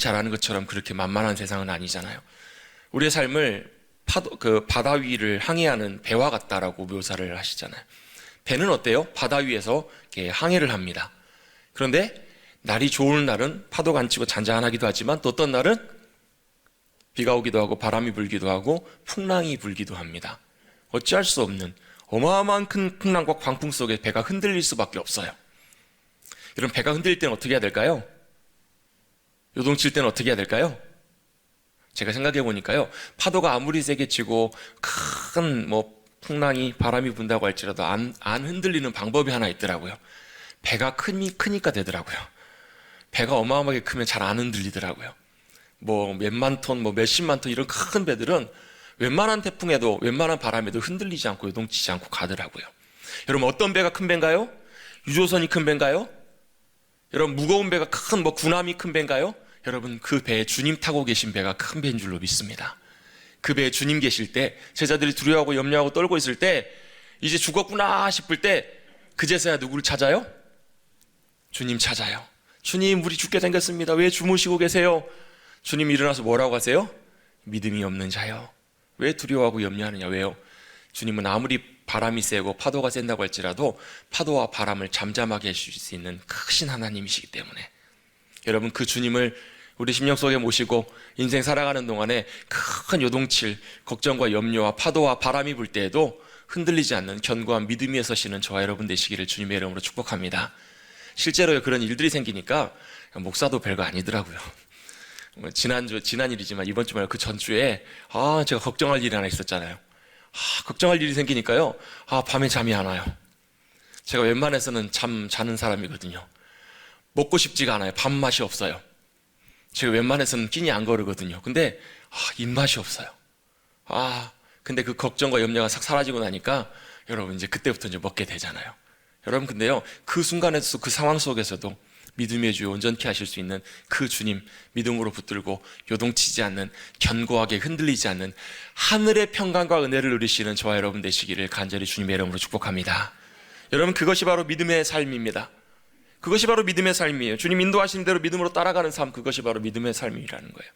잘 아는 것처럼 그렇게 만만한 세상은 아니잖아요. 우리의 삶을 바다 위를 항해하는 배와 같다라고 묘사를 하시잖아요. 배는 어때요? 바다 위에서 이렇게 항해를 합니다. 그런데 날이 좋은 날은 파도가 안 치고 잔잔하기도 하지만 또 어떤 날은 비가 오기도 하고 바람이 불기도 하고 풍랑이 불기도 합니다. 어찌할 수 없는 어마어마한 큰 풍랑과 광풍 속에 배가 흔들릴 수밖에 없어요. 그럼 배가 흔들릴 때는 어떻게 해야 될까요? 요동칠 때는 어떻게 해야 될까요? 제가 생각해 보니까요, 파도가 아무리 세게 치고 큰 풍랑이 바람이 분다고 할지라도 안 흔들리는 방법이 하나 있더라고요. 배가 크니까 되더라고요. 배가 어마어마하게 크면 잘 안 흔들리더라고요. 몇만 톤, 몇십만 톤 이런 큰 배들은 웬만한 태풍에도 웬만한 바람에도 흔들리지 않고 요동치지 않고 가더라고요. 여러분, 어떤 배가 큰 배인가요? 유조선이 큰 배인가요? 여러분, 무거운 배가 큰 군함이 큰 배인가요? 여러분, 그 배에 주님 타고 계신 배가 큰 배인 줄로 믿습니다. 그 배에 주님 계실 때, 제자들이 두려워하고 염려하고 떨고 있을 때, 이제 죽었구나 싶을 때 그제서야 누구를 찾아요? 주님 찾아요. 주님, 우리 죽게 생겼습니다. 왜 주무시고 계세요? 주님 일어나서 뭐라고 하세요? 믿음이 없는 자요, 왜 두려워하고 염려하느냐? 왜요? 주님은 아무리 바람이 세고 파도가 센다고 할지라도 파도와 바람을 잠잠하게 해주실 수 있는 크신 하나님이시기 때문에, 여러분, 그 주님을 우리 심령 속에 모시고 인생 살아가는 동안에 큰 요동칠 걱정과 염려와 파도와 바람이 불 때에도 흔들리지 않는 견고한 믿음 위에 서시는 저와 여러분 되시기를 주님의 이름으로 축복합니다. 실제로 그런 일들이 생기니까 목사도 별거 아니더라고요. 지난 일이지만 이번 주 말고 그 전주에 제가 걱정할 일이 하나 있었잖아요. 걱정할 일이 생기니까요, 밤에 잠이 안 와요. 제가 웬만해서는 자는 사람이거든요. 먹고 싶지가 않아요. 밥맛이 없어요. 제가 웬만해서는 끼니 안 거르거든요. 근데 입맛이 없어요. 근데 그 걱정과 염려가 싹 사라지고 나니까 여러분, 이제 그때부터 이제 먹게 되잖아요. 여러분, 근데요, 그 순간에서 그 상황 속에서도 믿음의 주여 온전케 하실 수 있는 그 주님 믿음으로 붙들고 요동치지 않는, 견고하게 흔들리지 않는 하늘의 평강과 은혜를 누리시는 저와 여러분 되시기를 간절히 주님의 이름으로 축복합니다. 여러분, 그것이 바로 믿음의 삶입니다. 그것이 바로 믿음의 삶이에요. 주님 인도하시는 대로 믿음으로 따라가는 삶, 그것이 바로 믿음의 삶이라는 거예요.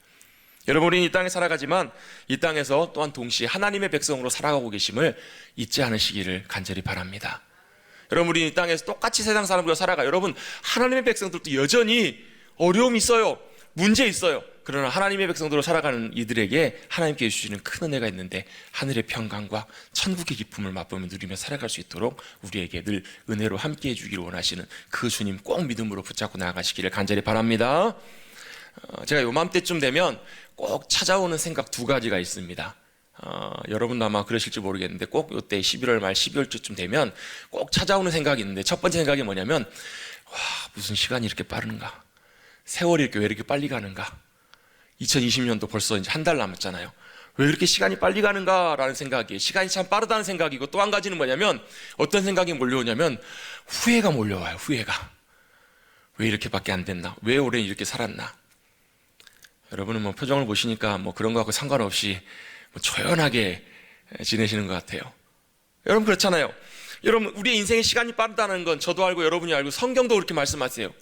여러분, 우리는 이 땅에 살아가지만 이 땅에서 또한 동시에 하나님의 백성으로 살아가고 계심을 잊지 않으시기를 간절히 바랍니다. 여러분, 우리 이 땅에서 똑같이 세상 사람들과 살아가요. 여러분, 하나님의 백성들도 여전히 어려움이 있어요. 문제 있어요. 그러나 하나님의 백성들로 살아가는 이들에게 하나님께 주시는 큰 은혜가 있는데, 하늘의 평강과 천국의 기쁨을 맛보며 누리며 살아갈 수 있도록 우리에게 늘 은혜로 함께해 주기를 원하시는 그 주님 꼭 믿음으로 붙잡고 나아가시기를 간절히 바랍니다. 제가 요맘때쯤 되면 꼭 찾아오는 생각 두 가지가 있습니다. 여러분도 아마 그러실지 모르겠는데, 꼭 이때 11월 말 12월쯤 되면 꼭 찾아오는 생각이 있는데, 첫 번째 생각이 뭐냐면, 무슨 시간이 이렇게 빠른가, 세월이 왜 이렇게 빨리 가는가, 2020년도 벌써 이제 한 달 남았잖아요. 왜 이렇게 시간이 빨리 가는가 라는 생각이, 시간이 참 빠르다는 생각이고, 또 한 가지는 뭐냐면, 어떤 생각이 몰려오냐면 후회가 몰려와요. 후회가. 왜 이렇게밖에 안 됐나, 왜 올해 이렇게 살았나. 여러분은 표정을 보시니까 그런 거하고 상관없이 조연하게 지내시는 것 같아요. 여러분, 그렇잖아요. 여러분, 우리의 인생의 시간이 빠르다는 건 저도 알고 여러분이 알고 성경도 그렇게 말씀하세요.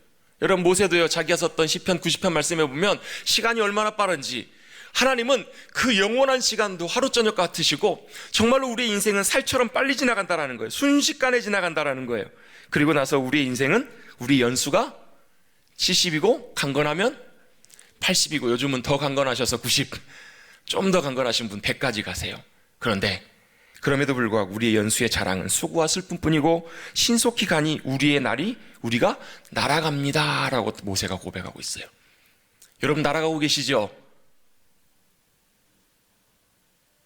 여러분, 모세도요, 자기가 썼던 시편 90편 말씀에 보면 시간이 얼마나 빠른지, 하나님은 그 영원한 시간도 하루 저녁 같으시고 정말로 우리의 인생은 살처럼 빨리 지나간다라는 거예요. 순식간에 지나간다라는 거예요. 그리고 나서 우리의 인생은, 우리 연수가 70이고 강건하면 80이고 요즘은 더 강건하셔서 90, 좀 더 강건하신 분 100까지 가세요. 그런데 그럼에도 불구하고 우리의 연수의 자랑은 수고와 슬픔뿐이고 신속히 가니 우리의 날이, 우리가 날아갑니다 라고 모세가 고백하고 있어요. 여러분, 날아가고 계시죠?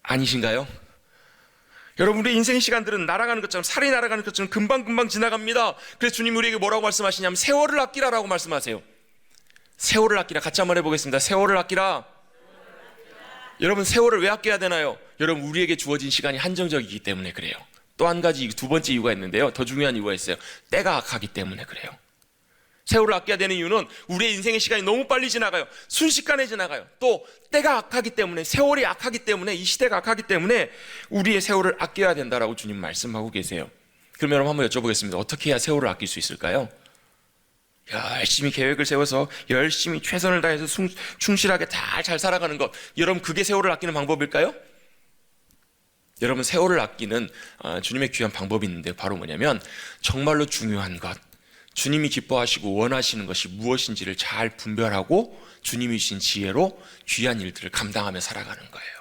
아니신가요? 여러분, 우리의 인생의 시간들은 날아가는 것처럼, 살이 날아가는 것처럼 금방금방 지나갑니다. 그래서 주님 우리에게 뭐라고 말씀하시냐면 세월을 아끼라라고 말씀하세요. 세월을 아끼라. 같이 한번 해보겠습니다. 세월을 아끼라. 여러분, 세월을 왜 아껴야 되나요? 여러분, 우리에게 주어진 시간이 한정적이기 때문에 그래요. 또 한 가지, 두 번째 이유가 있는데요, 더 중요한 이유가 있어요. 때가 악하기 때문에 그래요. 세월을 아껴야 되는 이유는 우리의 인생의 시간이 너무 빨리 지나가요. 순식간에 지나가요. 또 때가 악하기 때문에, 세월이 악하기 때문에, 이 시대가 악하기 때문에 우리의 세월을 아껴야 된다라고 주님 말씀하고 계세요. 그럼 여러분, 한번 여쭤보겠습니다. 어떻게 해야 세월을 아낄 수 있을까요? 열심히 계획을 세워서 열심히 최선을 다해서 충실하게 잘 살아가는 것, 여러분 그게 세월을 아끼는 방법일까요? 여러분 세월을 아끼는 주님의 귀한 방법이 있는데 바로 뭐냐면 정말로 중요한 것, 주님이 기뻐하시고 원하시는 것이 무엇인지를 잘 분별하고 주님이 주신 지혜로 귀한 일들을 감당하며 살아가는 거예요.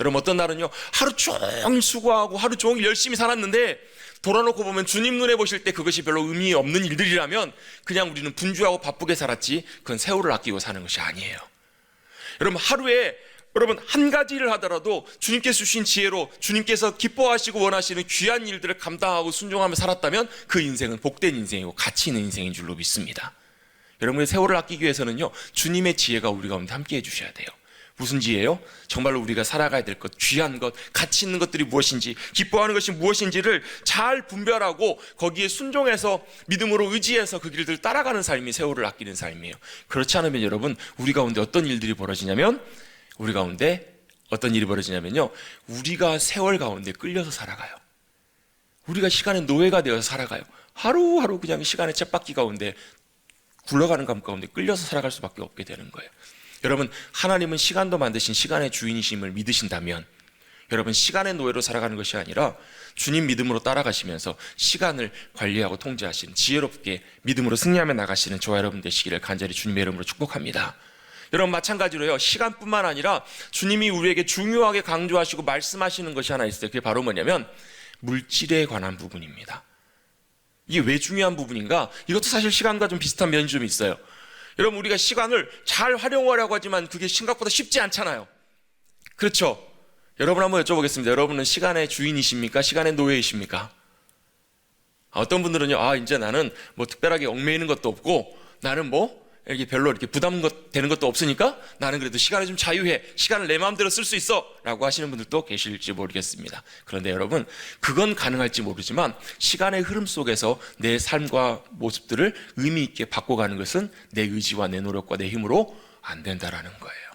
여러분 어떤 날은요 하루 종일 수고하고 하루 종일 열심히 살았는데 돌아놓고 보면 주님 눈에 보실 때 그것이 별로 의미 없는 일들이라면 그냥 우리는 분주하고 바쁘게 살았지 그건 세월을 아끼고 사는 것이 아니에요. 여러분 하루에 여러분 한 가지 일을 하더라도 주님께서 주신 지혜로 주님께서 기뻐하시고 원하시는 귀한 일들을 감당하고 순종하며 살았다면 그 인생은 복된 인생이고 가치 있는 인생인 줄로 믿습니다. 여러분의 세월을 아끼기 위해서는요 주님의 지혜가 우리 가운데 함께 해주셔야 돼요. 무슨 지혜요? 정말로 우리가 살아가야 될 것, 귀한 것, 가치 있는 것들이 무엇인지, 기뻐하는 것이 무엇인지를 잘 분별하고 거기에 순종해서 믿음으로 의지해서 그 길들을 따라가는 삶이 세월을 아끼는 삶이에요. 그렇지 않으면 여러분 우리 가운데 어떤 일들이 벌어지냐면 우리가 세월 가운데 끌려서 살아가요. 우리가 시간의 노예가 되어서 살아가요. 하루하루 그냥 시간의 쳇바퀴 가운데 굴러가는 감 가운데 끌려서 살아갈 수밖에 없게 되는 거예요. 여러분 하나님은 시간도 만드신 시간의 주인이심을 믿으신다면 여러분 시간의 노예로 살아가는 것이 아니라 주님 믿음으로 따라가시면서 시간을 관리하고 통제하시는 지혜롭게 믿음으로 승리하며 나가시는 저와 여러분 되시기를 간절히 주님의 이름으로 축복합니다. 여러분 마찬가지로요 시간뿐만 아니라 주님이 우리에게 중요하게 강조하시고 말씀하시는 것이 하나 있어요. 그게 바로 뭐냐면 물질에 관한 부분입니다. 이게 왜 중요한 부분인가? 이것도 사실 시간과 좀 비슷한 면이 좀 있어요. 여러분 우리가 시간을 잘 활용하려고 하지만 그게 생각보다 쉽지 않잖아요. 그렇죠? 여러분 한번 여쭤보겠습니다. 여러분은 시간의 주인이십니까? 시간의 노예이십니까? 어떤 분들은요 이제 나는 뭐 특별하게 얽매이는 것도 없고 나는 뭐 이렇게 별로 이렇게 되는 것도 없으니까 나는 그래도 시간에 좀 자유해, 시간을 내 마음대로 쓸 수 있어 라고 하시는 분들도 계실지 모르겠습니다. 그런데 여러분 그건 가능할지 모르지만 시간의 흐름 속에서 내 삶과 모습들을 의미 있게 바꿔가는 것은 내 의지와 내 노력과 내 힘으로 안 된다라는 거예요.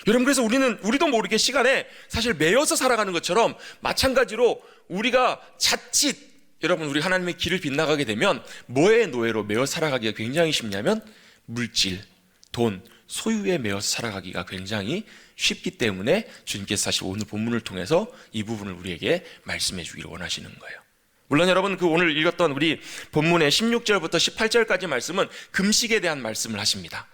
여러분 그래서 우리도 모르게 시간에 사실 매여서 살아가는 것처럼 마찬가지로 우리가 자칫 여러분 우리 하나님의 길을 빗나가게 되면 뭐의 노예로 매어 살아가기가 굉장히 쉽냐면 물질, 돈, 소유에 매어서 살아가기가 굉장히 쉽기 때문에 주님께서 사실 오늘 본문을 통해서 이 부분을 우리에게 말씀해 주기를 원하시는 거예요. 물론 여러분 그 오늘 읽었던 우리 본문의 16절부터 18절까지 말씀은 금식에 대한 말씀을 하십니다.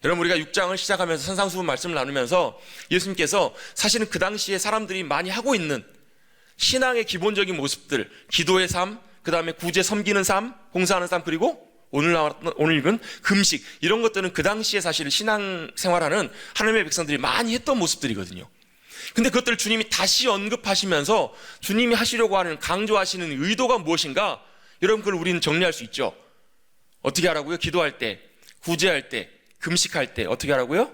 여러분 우리가 6장을 시작하면서 산상수훈 말씀을 나누면서 예수님께서 사실은 그 당시에 사람들이 많이 하고 있는 신앙의 기본적인 모습들, 기도의 삶, 그 다음에 구제 섬기는 삶, 봉사하는 삶, 그리고 오늘 읽은 금식, 이런 것들은 그 당시에 사실 신앙생활하는 하나님의 백성들이 많이 했던 모습들이거든요. 근데 그것들을 주님이 다시 언급하시면서 주님이 하시려고 하는 강조하시는 의도가 무엇인가? 여러분 그걸 우리는 정리할 수 있죠. 어떻게 하라고요? 기도할 때, 구제할 때, 금식할 때 어떻게 하라고요?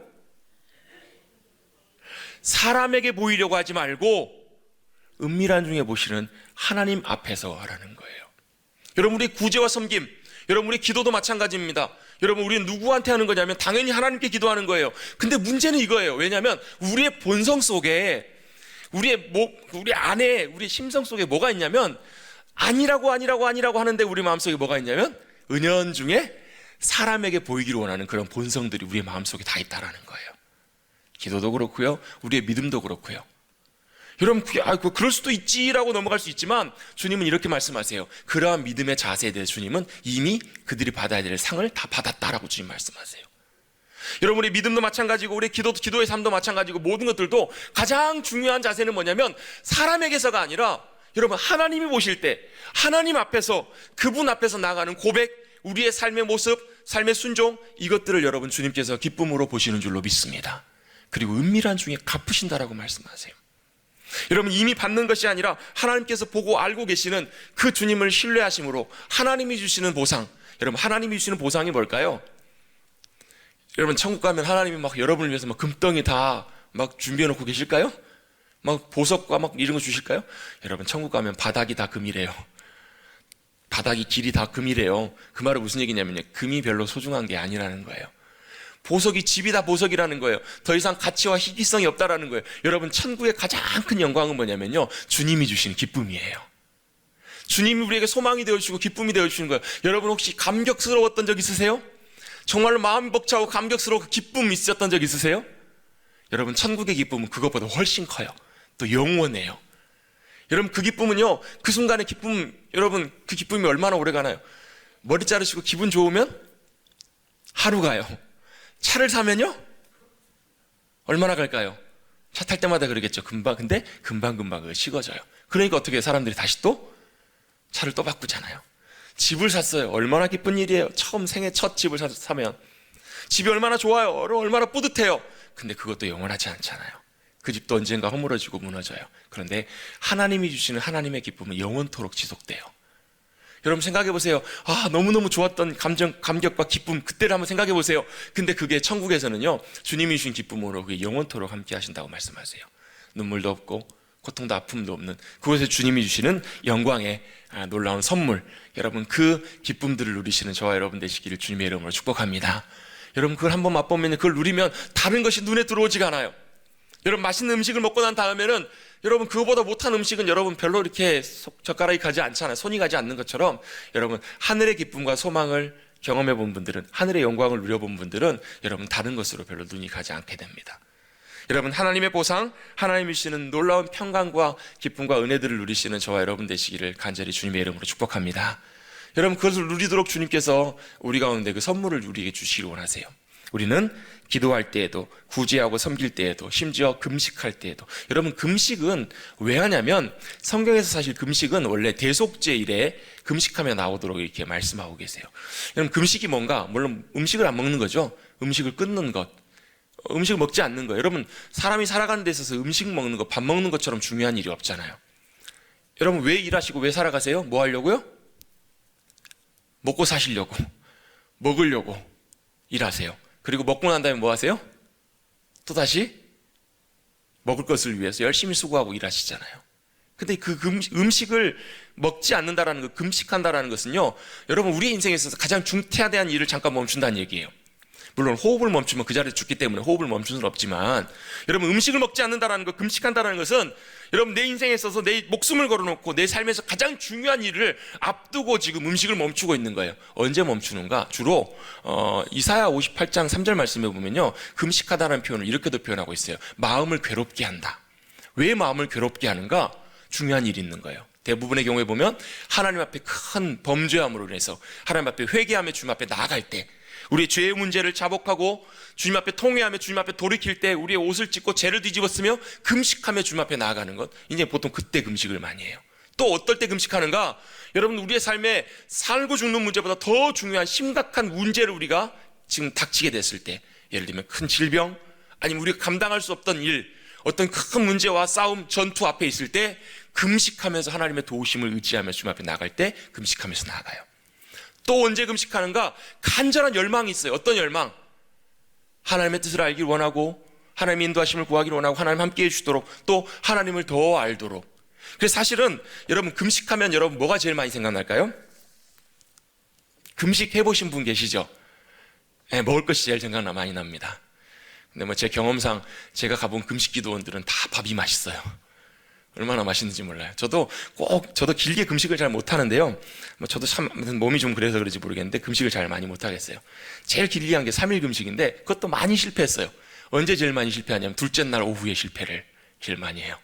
사람에게 보이려고 하지 말고 은밀한 중에 보시는 하나님 앞에서 하라는 거예요. 여러분 우리 구제와 섬김, 여러분 우리 기도도 마찬가지입니다. 여러분 우리는 누구한테 하는 거냐면 당연히 하나님께 기도하는 거예요. 근데 문제는 이거예요. 왜냐하면 우리의 본성 속에 우리 안에 우리 심성 속에 뭐가 있냐면 아니라고 하는데 우리 마음속에 뭐가 있냐면 은연중에 사람에게 보이기를 원하는 그런 본성들이 우리의 마음속에 다 있다라는 거예요. 기도도 그렇고요, 우리의 믿음도 그렇고요. 여러분 그럴 수도 있지라고 넘어갈 수 있지만 주님은 이렇게 말씀하세요. 그러한 믿음의 자세에 대해 주님은 이미 그들이 받아야 될 상을 다 받았다라고 주님 말씀하세요. 여러분 우리 믿음도 마찬가지고 우리 기도의 삶도 마찬가지고 모든 것들도 가장 중요한 자세는 뭐냐면 사람에게서가 아니라 여러분 하나님이 보실 때 하나님 앞에서 그분 앞에서 나가는 고백, 우리의 삶의 모습, 삶의 순종, 이것들을 여러분 주님께서 기쁨으로 보시는 줄로 믿습니다. 그리고 은밀한 중에 갚으신다라고 말씀하세요. 여러분 이미 받는 것이 아니라 하나님께서 보고 알고 계시는 그 주님을 신뢰하심으로 하나님이 주시는 보상, 여러분 하나님이 주시는 보상이 뭘까요? 여러분 천국 가면 하나님이 막 여러분을 위해서 막 금덩이 다 막 준비해 놓고 계실까요? 막 보석과 막 이런 거 주실까요? 여러분 천국 가면 바닥이 다 금이래요. 바닥이 길이 다 금이래요. 그 말은 무슨 얘기냐면요, 금이 별로 소중한 게 아니라는 거예요. 보석이, 집이 다 보석이라는 거예요. 더 이상 가치와 희귀성이 없다라는 거예요. 여러분 천국의 가장 큰 영광은 뭐냐면요, 주님이 주신 기쁨이에요. 주님이 우리에게 소망이 되어주시고 기쁨이 되어주시는 거예요. 여러분 혹시 감격스러웠던 적 있으세요? 정말로 마음이 벅차고 감격스러워 기쁨이 있었던 적 있으세요? 여러분 천국의 기쁨은 그것보다 훨씬 커요. 또 영원해요. 여러분 그 기쁨은요, 그 순간의 기쁨, 여러분 그 기쁨이 얼마나 오래 가나요? 머리 자르시고 기분 좋으면 하루 가요. 차를 사면요? 얼마나 갈까요? 차 탈 때마다 그러겠죠. 근데 금방 그거 식어져요. 그러니까 어떻게 해요? 사람들이 다시 또 차를 또 바꾸잖아요. 집을 샀어요. 얼마나 기쁜 일이에요. 처음 생애 첫 집을 사면 집이 얼마나 좋아요. 얼마나 뿌듯해요. 근데 그것도 영원하지 않잖아요. 그 집도 언젠가 허물어지고 무너져요. 그런데 하나님이 주시는 하나님의 기쁨은 영원토록 지속돼요. 여러분 생각해 보세요. 너무너무 좋았던 감격과 기쁨, 그때를 한번 생각해 보세요. 근데 그게 천국에서는요, 주님이 주신 기쁨으로 그게 영원토록 함께 하신다고 말씀하세요. 눈물도 없고 고통도 아픔도 없는 그곳에 주님이 주시는 영광의 놀라운 선물, 여러분 그 기쁨들을 누리시는 저와 여러분 되시기를 주님의 이름으로 축복합니다. 여러분 그걸 한번 맛보면, 그걸 누리면 다른 것이 눈에 들어오지가 않아요. 여러분 맛있는 음식을 먹고 난 다음에는 여러분 그거보다 못한 음식은 여러분 별로 이렇게 젓가락이 가지 않잖아요. 손이 가지 않는 것처럼 여러분 하늘의 기쁨과 소망을 경험해 본 분들은, 하늘의 영광을 누려본 분들은 여러분 다른 것으로 별로 눈이 가지 않게 됩니다. 여러분 하나님의 보상, 하나님이 주시는 놀라운 평강과 기쁨과 은혜들을 누리시는 저와 여러분 되시기를 간절히 주님의 이름으로 축복합니다. 여러분 그것을 누리도록 주님께서 우리 가운데 그 선물을 우리에게 주시기를 원하세요. 우리는 기도할 때에도, 구제하고 섬길 때에도, 심지어 금식할 때에도, 여러분 금식은 왜 하냐면 성경에서 사실 금식은 원래 대속죄 일에 금식하며 나오도록 이렇게 말씀하고 계세요. 여러분 금식이 뭔가, 물론 음식을 안 먹는 거죠. 음식을 끊는 것, 음식을 먹지 않는 거예요. 여러분 사람이 살아가는 데 있어서 음식 먹는 거, 밥 먹는 것처럼 중요한 일이 없잖아요. 여러분 왜 일하시고 왜 살아가세요? 뭐 하려고요? 먹고 사시려고, 먹으려고 일하세요. 그리고 먹고 난 다음에 뭐 하세요? 또다시 먹을 것을 위해서 열심히 수고하고 일하시잖아요. 근데 그 음식을 먹지 않는다라는 것, 금식한다라는 것은요, 여러분 우리 인생에 있어서 가장 중대한 일을 잠깐 멈춘다는 얘기예요. 물론 호흡을 멈추면 그 자리에 죽기 때문에 호흡을 멈출 수는 없지만, 여러분 음식을 먹지 않는다라는 것, 금식한다라는 것은 여러분 내 인생에 있어서 내 목숨을 걸어놓고 내 삶에서 가장 중요한 일을 앞두고 지금 음식을 멈추고 있는 거예요. 언제 멈추는가? 주로 이사야 58장 3절 말씀에 보면요, 금식하다라는 표현을 이렇게도 표현하고 있어요. 마음을 괴롭게 한다. 왜 마음을 괴롭게 하는가? 중요한 일이 있는 거예요. 대부분의 경우에 보면 하나님 앞에 큰 범죄함으로 인해서 하나님 앞에 회개하며 주님 앞에 나아갈 때, 우리의 죄의 문제를 자복하고 주님 앞에 통회하며 주님 앞에 돌이킬 때 우리의 옷을 찢고 죄를 뒤집었으며 금식하며 주님 앞에 나아가는 것, 이제 보통 그때 금식을 많이 해요. 또 어떨 때 금식하는가? 여러분 우리의 삶에 살고 죽는 문제보다 더 중요한 심각한 문제를 우리가 지금 닥치게 됐을 때, 예를 들면 큰 질병, 아니면 우리가 감당할 수 없던 일, 어떤 큰 문제와 싸움, 전투 앞에 있을 때 금식하면서 하나님의 도우심을 의지하며 주님 앞에 나갈 때 금식하면서 나아가요. 또 언제 금식하는가? 간절한 열망이 있어요. 어떤 열망? 하나님의 뜻을 알길 원하고, 하나님의 인도하심을 구하길 원하고, 하나님 함께 해주시도록, 또 하나님을 더 알도록. 그래서 사실은 여러분 금식하면 여러분 뭐가 제일 많이 생각날까요? 금식 해보신 분 계시죠? 네, 먹을 것이 제일 생각나 많이 납니다. 근데 뭐 제 경험상 제가 가본 금식 기도원들은 다 밥이 맛있어요. 얼마나 맛있는지 몰라요. 저도 길게 금식을 잘 못하는데요. 저도 참 몸이 좀 그래서 그런지 모르겠는데 금식을 잘 많이 못하겠어요. 제일 길게 한 게 3일 금식인데 그것도 많이 실패했어요. 언제 제일 많이 실패하냐면 둘째 날 오후에 실패를 제일 많이 해요.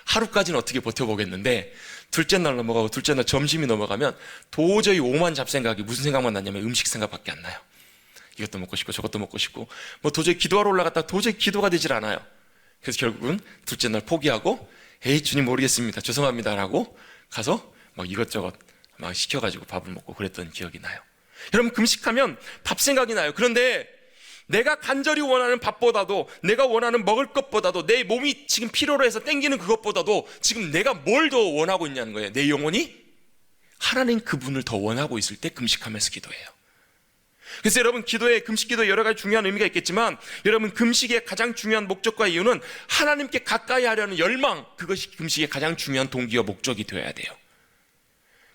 하루까지는 어떻게 버텨보겠는데 둘째 날 넘어가고 둘째 날 점심이 넘어가면 도저히 오만 잡생각이, 무슨 생각만 나냐면 음식 생각밖에 안 나요. 이것도 먹고 싶고 저것도 먹고 싶고 도저히 기도하러 올라갔다가 도저히 기도가 되질 않아요. 그래서 결국은 둘째 날 포기하고 에이 주님 모르겠습니다, 죄송합니다 라고 가서 이것저것 시켜가지고 밥을 먹고 그랬던 기억이 나요. 여러분 금식하면 밥 생각이 나요. 그런데 내가 간절히 원하는 밥보다도, 내가 원하는 먹을 것보다도, 내 몸이 지금 필요로 해서 땡기는 그것보다도 지금 내가 뭘 더 원하고 있냐는 거예요. 내 영혼이 하나님 그분을 더 원하고 있을 때 금식하면서 기도해요. 그래서 여러분 금식 기도에 여러 가지 중요한 의미가 있겠지만, 여러분 금식의 가장 중요한 목적과 이유는 하나님께 가까이 하려는 열망, 그것이 금식의 가장 중요한 동기와 목적이 되어야 돼요.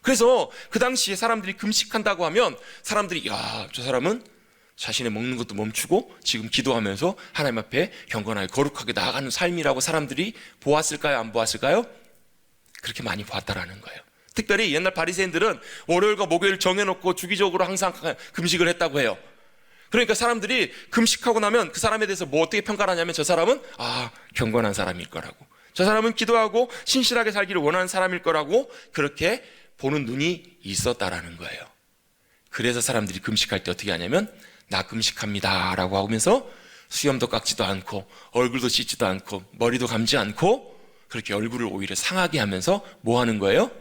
그래서 그 당시에 사람들이 금식한다고 하면 사람들이 저 사람은 자신의 먹는 것도 멈추고 지금 기도하면서 하나님 앞에 경건하게 거룩하게 나아가는 삶이라고 사람들이 보았을까요? 안 보았을까요? 그렇게 많이 보았다라는 거예요. 특별히 옛날 바리새인들은 월요일과 목요일 정해놓고 주기적으로 항상 금식을 했다고 해요. 그러니까 사람들이 금식하고 나면 그 사람에 대해서 뭐 어떻게 평가를 하냐면 저 사람은 경건한 사람일 거라고, 저 사람은 기도하고 신실하게 살기를 원하는 사람일 거라고 그렇게 보는 눈이 있었다라는 거예요. 그래서 사람들이 금식할 때 어떻게 하냐면 나 금식합니다 라고 하면서 수염도 깎지도 않고 얼굴도 씻지도 않고 머리도 감지 않고 그렇게 얼굴을 오히려 상하게 하면서 뭐 하는 거예요?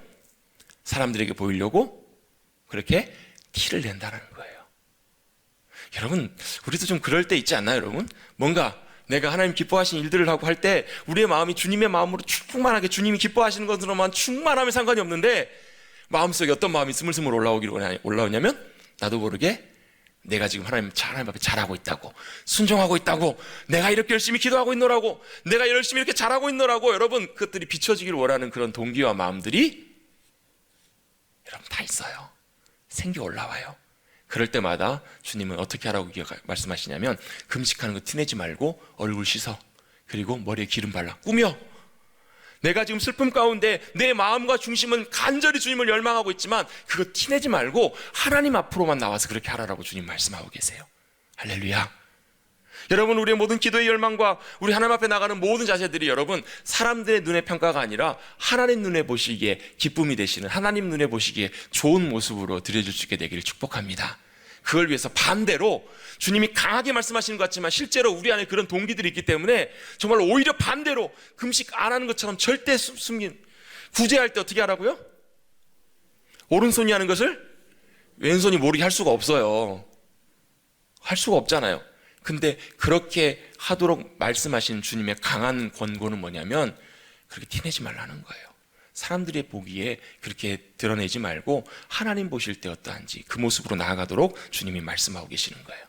사람들에게 보이려고 그렇게 티를 낸다는 거예요. 여러분, 우리도 좀 그럴 때 있지 않나요, 여러분? 뭔가 내가 하나님 기뻐하신 일들을 하고 할 때 우리의 마음이 주님의 마음으로 충만하게 주님이 기뻐하시는 것으로만 충만하면 상관이 없는데 마음속에 어떤 마음이 스물스물 올라오냐면 나도 모르게 내가 지금 하나님 앞에 잘하고 있다고, 순종하고 있다고, 내가 이렇게 열심히 기도하고 있노라고, 내가 열심히 이렇게 잘하고 있노라고, 여러분 그것들이 비춰지기를 원하는 그런 동기와 마음들이 여러분 다 있어요. 생겨 올라와요. 그럴 때마다 주님은 어떻게 하라고 말씀하시냐면 금식하는 거 티내지 말고 얼굴 씻어, 그리고 머리에 기름 발라, 꾸며. 내가 지금 슬픔 가운데 내 마음과 중심은 간절히 주님을 열망하고 있지만 그거 티내지 말고 하나님 앞으로만 나와서 그렇게 하라고 주님 말씀하고 계세요. 할렐루야. 여러분, 우리의 모든 기도의 열망과 우리 하나님 앞에 나가는 모든 자세들이 여러분 사람들의 눈의 평가가 아니라 하나님 눈에 보시기에 기쁨이 되시는, 하나님 눈에 보시기에 좋은 모습으로 드려질 수 있게 되기를 축복합니다. 그걸 위해서 반대로 주님이 강하게 말씀하시는 것 같지만 실제로 우리 안에 그런 동기들이 있기 때문에 정말 오히려 반대로 금식 안 하는 것처럼 절대 구제할 때 어떻게 하라고요? 오른손이 하는 것을 왼손이 모르게 할 수가 없어요. 할 수가 없잖아요. 근데 그렇게 하도록 말씀하신 주님의 강한 권고는 뭐냐면 그렇게 티내지 말라는 거예요. 사람들의 보기에 그렇게 드러내지 말고 하나님 보실 때 어떠한지 그 모습으로 나아가도록 주님이 말씀하고 계시는 거예요.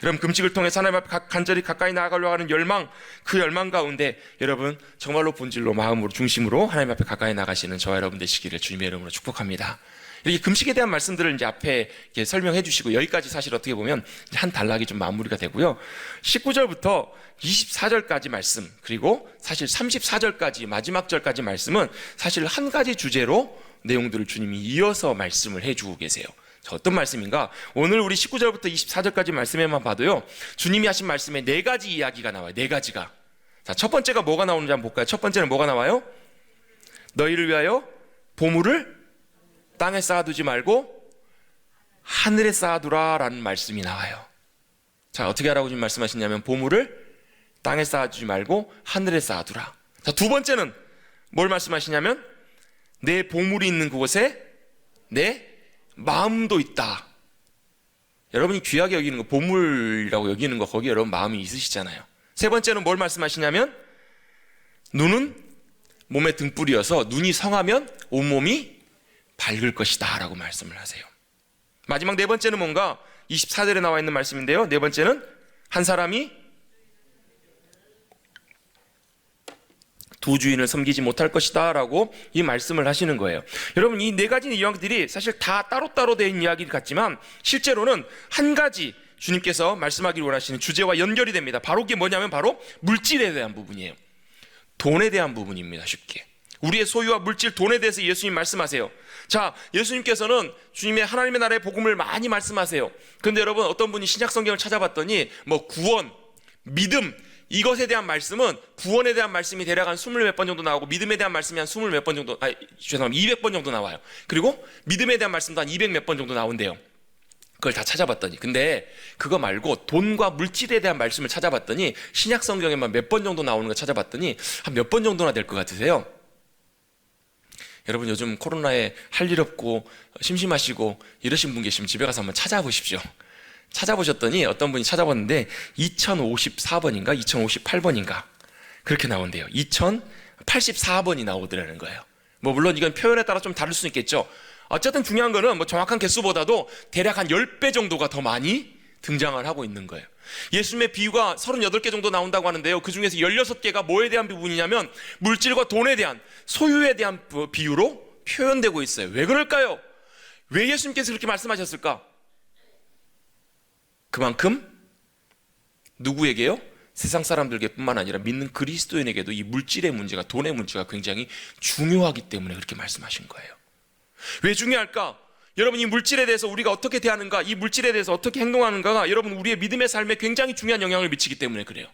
여러분, 금식을 통해 하나님 앞에 간절히 가까이 나아가려고 하는 열망, 그 열망 가운데 여러분 정말로 본질로 마음으로 중심으로 하나님 앞에 가까이 나가시는 저와 여러분 되시기를 주님의 이름으로 축복합니다. 이렇게 금식에 대한 말씀들을 이제 앞에 이렇게 설명해 주시고 여기까지 사실 어떻게 보면 한 단락이 좀 마무리가 되고요. 19절부터 24절까지 말씀, 그리고 사실 34절까지 마지막 절까지 말씀은 사실 한 가지 주제로 내용들을 주님이 이어서 말씀을 해주고 계세요. 자, 어떤 말씀인가? 오늘 우리 19절부터 24절까지 말씀에만 봐도요, 주님이 하신 말씀에 네 가지 이야기가 나와요. 네 가지가. 자, 첫 번째가 뭐가 나오는지 한번 볼까요? 첫 번째는 뭐가 나와요? 너희를 위하여 보물을 땅에 쌓아두지 말고 하늘에 쌓아두라 라는 말씀이 나와요. 자, 어떻게 하라고 지금 말씀하시냐면 보물을 땅에 쌓아두지 말고 하늘에 쌓아두라. 자, 두 번째는 뭘 말씀하시냐면 내 보물이 있는 그곳에 내 마음도 있다. 여러분이 귀하게 여기는 거, 보물이라고 여기는 거, 거기에 여러분 마음이 있으시잖아요. 세 번째는 뭘 말씀하시냐면 눈은 몸의 등불이어서 눈이 성하면 온몸이 밝을 것이다 라고 말씀을 하세요. 마지막 네 번째는 뭔가 24절에 나와 있는 말씀인데요, 네 번째는 한 사람이 두 주인을 섬기지 못할 것이다 라고 이 말씀을 하시는 거예요. 여러분, 이 네 가지 이야기들이 사실 다 따로따로 된 이야기 같지만 실제로는 한 가지 주님께서 말씀하기를 원하시는 주제와 연결이 됩니다. 바로 그게 뭐냐면 바로 물질에 대한 부분이에요. 돈에 대한 부분입니다. 쉽게 우리의 소유와 물질, 돈에 대해서 예수님 말씀하세요. 자, 예수님께서는 주님의 하나님의 나라의 복음을 많이 말씀하세요. 그런데 여러분, 어떤 분이 신약 성경을 찾아봤더니 뭐 구원, 믿음, 이것에 대한 말씀은 구원에 대한 말씀이 대략 한 20몇 번 정도 나오고 믿음에 대한 말씀이 한 20몇 번 정도, 200번 정도 나와요. 그리고 믿음에 대한 말씀도 한 200 몇 번 정도 나온대요. 그걸 다 찾아봤더니, 근데 그거 말고 돈과 물질에 대한 말씀을 찾아봤더니 신약 성경에만 몇 번 정도 나오는 거 찾아봤더니 한 몇 번 정도나 될 것 같으세요? 여러분, 요즘 코로나에 할 일 없고 심심하시고 이러신 분 계시면 집에 가서 한번 찾아보십시오. 찾아보셨더니 어떤 분이 찾아봤는데 2054번인가 2058번인가 그렇게 나온대요. 2084번이 나오더라는 거예요. 뭐 물론 이건 표현에 따라 좀 다를 수 있겠죠. 어쨌든 중요한 거는 뭐 정확한 개수보다도 대략 한 10배 정도가 더 많이 등장을 하고 있는 거예요. 예수님의 비유가 38개 정도 나온다고 하는데요, 그 중에서 16개가 뭐에 대한 부분이냐면 물질과 돈에 대한, 소유에 대한 비유로 표현되고 있어요. 왜 그럴까요? 왜 예수님께서 그렇게 말씀하셨을까? 그만큼 누구에게요? 세상 사람들에게뿐만 아니라 믿는 그리스도인에게도 이 물질의 문제가, 돈의 문제가 굉장히 중요하기 때문에 그렇게 말씀하신 거예요. 왜 중요할까? 여러분, 이 물질에 대해서 우리가 어떻게 대하는가, 이 물질에 대해서 어떻게 행동하는가가 여러분 우리의 믿음의 삶에 굉장히 중요한 영향을 미치기 때문에 그래요.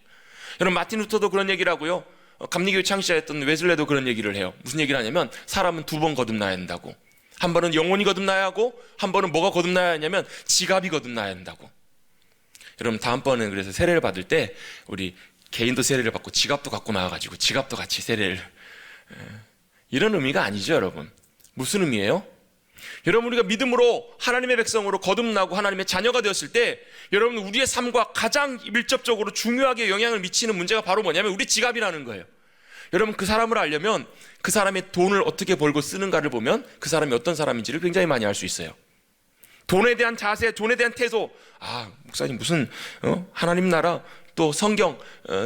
여러분, 마틴 루터도 그런 얘기를 하고요, 감리교회 창시자였던 웨슬레도 그런 얘기를 해요. 무슨 얘기를 하냐면 사람은 두 번 거듭나야 한다고. 한 번은 영혼이 거듭나야 하고 한 번은 뭐가 거듭나야 하냐면 지갑이 거듭나야 한다고. 여러분, 다음번은 그래서 세례를 받을 때 우리 개인도 세례를 받고 지갑도 갖고 나와가지고 지갑도 같이 세례를, 이런 의미가 아니죠. 여러분, 무슨 의미예요? 여러분, 우리가 믿음으로 하나님의 백성으로 거듭나고 하나님의 자녀가 되었을 때 여러분 우리의 삶과 가장 밀접적으로 중요하게 영향을 미치는 문제가 바로 뭐냐면 우리 지갑이라는 거예요. 여러분, 그 사람을 알려면 그 사람의 돈을 어떻게 벌고 쓰는가를 보면 그 사람이 어떤 사람인지를 굉장히 많이 알 수 있어요. 돈에 대한 자세, 돈에 대한 태도, 목사님 무슨 하나님 나라 또 성경,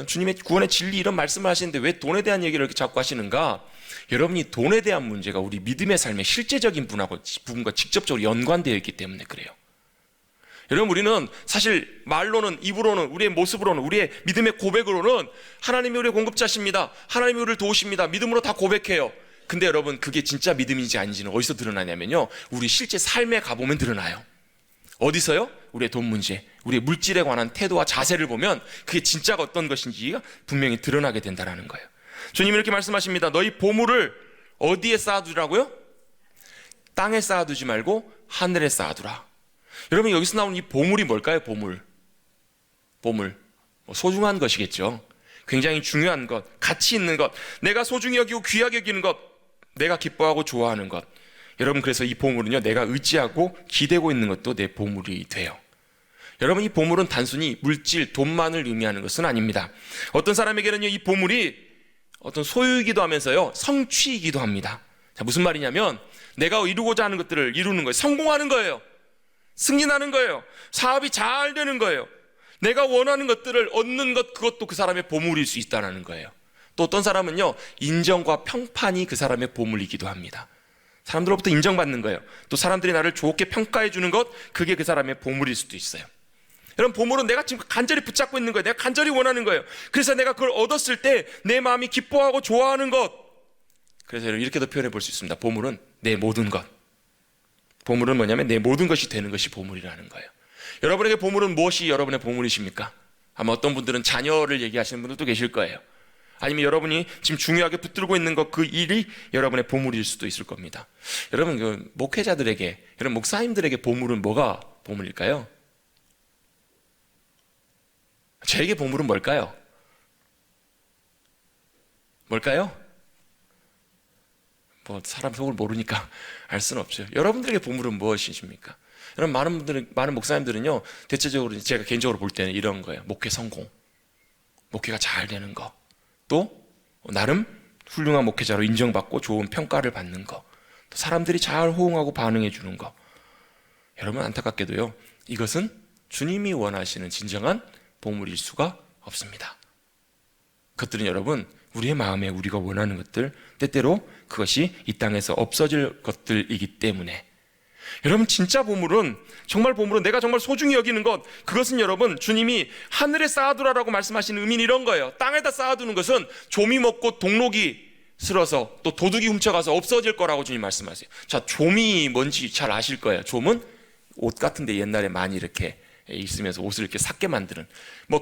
주님의 구원의 진리 이런 말씀을 하시는데 왜 돈에 대한 얘기를 이렇게 자꾸 하시는가? 여러분이 돈에 대한 문제가 우리 믿음의 삶의 실제적인 부분과 직접적으로 연관되어 있기 때문에 그래요. 여러분, 우리는 사실 말로는, 입으로는, 우리의 모습으로는, 우리의 믿음의 고백으로는 하나님이 우리의 공급자십니다, 하나님이 우리를 도우십니다, 믿음으로 다 고백해요. 근데 여러분, 그게 진짜 믿음인지 아닌지는 어디서 드러나냐면요, 우리 실제 삶에 가보면 드러나요. 어디서요? 우리의 돈 문제, 우리의 물질에 관한 태도와 자세를 보면 그게 진짜가 어떤 것인지가 분명히 드러나게 된다는 거예요. 주님이 이렇게 말씀하십니다. 너희 보물을 어디에 쌓아두라고요? 땅에 쌓아두지 말고 하늘에 쌓아두라. 여러분, 여기서 나오는 이 보물이 뭘까요? 보물, 소중한 것이겠죠. 굉장히 중요한 것, 가치 있는 것, 내가 소중히 여기고 귀하게 여기는 것, 내가 기뻐하고 좋아하는 것. 여러분, 그래서 이 보물은요, 내가 의지하고 기대고 있는 것도 내 보물이 돼요. 여러분, 이 보물은 단순히 물질, 돈만을 의미하는 것은 아닙니다. 어떤 사람에게는요, 이 보물이 어떤 소유이기도 하면서요, 성취이기도 합니다. 자, 무슨 말이냐면 내가 이루고자 하는 것들을 이루는 거예요. 성공하는 거예요. 승진하는 거예요. 사업이 잘 되는 거예요. 내가 원하는 것들을 얻는 것, 그것도 그 사람의 보물일 수 있다는 거예요. 또 어떤 사람은요, 인정과 평판이 그 사람의 보물이기도 합니다. 사람들로부터 인정받는 거예요. 또 사람들이 나를 좋게 평가해 주는 것, 그게 그 사람의 보물일 수도 있어요. 여러분, 보물은 내가 지금 간절히 붙잡고 있는 거예요. 내가 간절히 원하는 거예요. 그래서 내가 그걸 얻었을 때 내 마음이 기뻐하고 좋아하는 것. 그래서 여러분, 이렇게도 표현해 볼 수 있습니다. 보물은 내 모든 것. 보물은 뭐냐면 내 모든 것이 되는 것이 보물이라는 거예요. 여러분에게 보물은 무엇이 여러분의 보물이십니까? 아마 어떤 분들은 자녀를 얘기하시는 분들도 계실 거예요. 아니면 여러분이 지금 중요하게 붙들고 있는 것, 그 일이 여러분의 보물일 수도 있을 겁니다. 여러분, 그 목회자들에게, 여러분 목사님들에게 보물은 뭐가 보물일까요? 저에게 보물은 뭘까요? 사람 속을 모르니까 알 수는 없죠. 여러분들에게 보물은 무엇이십니까? 여러분, 많은 목사님들은요, 대체적으로 제가 개인적으로 볼 때는 이런 거예요. 목회 성공, 목회가 잘 되는 거, 또 나름 훌륭한 목회자로 인정받고 좋은 평가를 받는 거, 또 사람들이 잘 호응하고 반응해 주는 거. 여러분, 안타깝게도요, 이것은 주님이 원하시는 진정한 보물일 수가 없습니다. 그것들은 여러분, 우리의 마음에 우리가 원하는 것들, 때때로 그것이 이 땅에서 없어질 것들이기 때문에, 여러분, 진짜 보물은, 정말 보물은 내가 정말 소중히 여기는 것, 그것은 여러분, 주님이 하늘에 쌓아두라라고 말씀하시는 의미는 이런 거예요. 땅에다 쌓아두는 것은 조미 먹고 동록이 쓸어서 또 도둑이 훔쳐가서 없어질 거라고 주님 말씀하세요. 자, 좀이 뭔지 잘 아실 거예요. 좀은 옷 같은데 옛날에 많이 이렇게 있으면서 옷을 이렇게 삭게 만드는,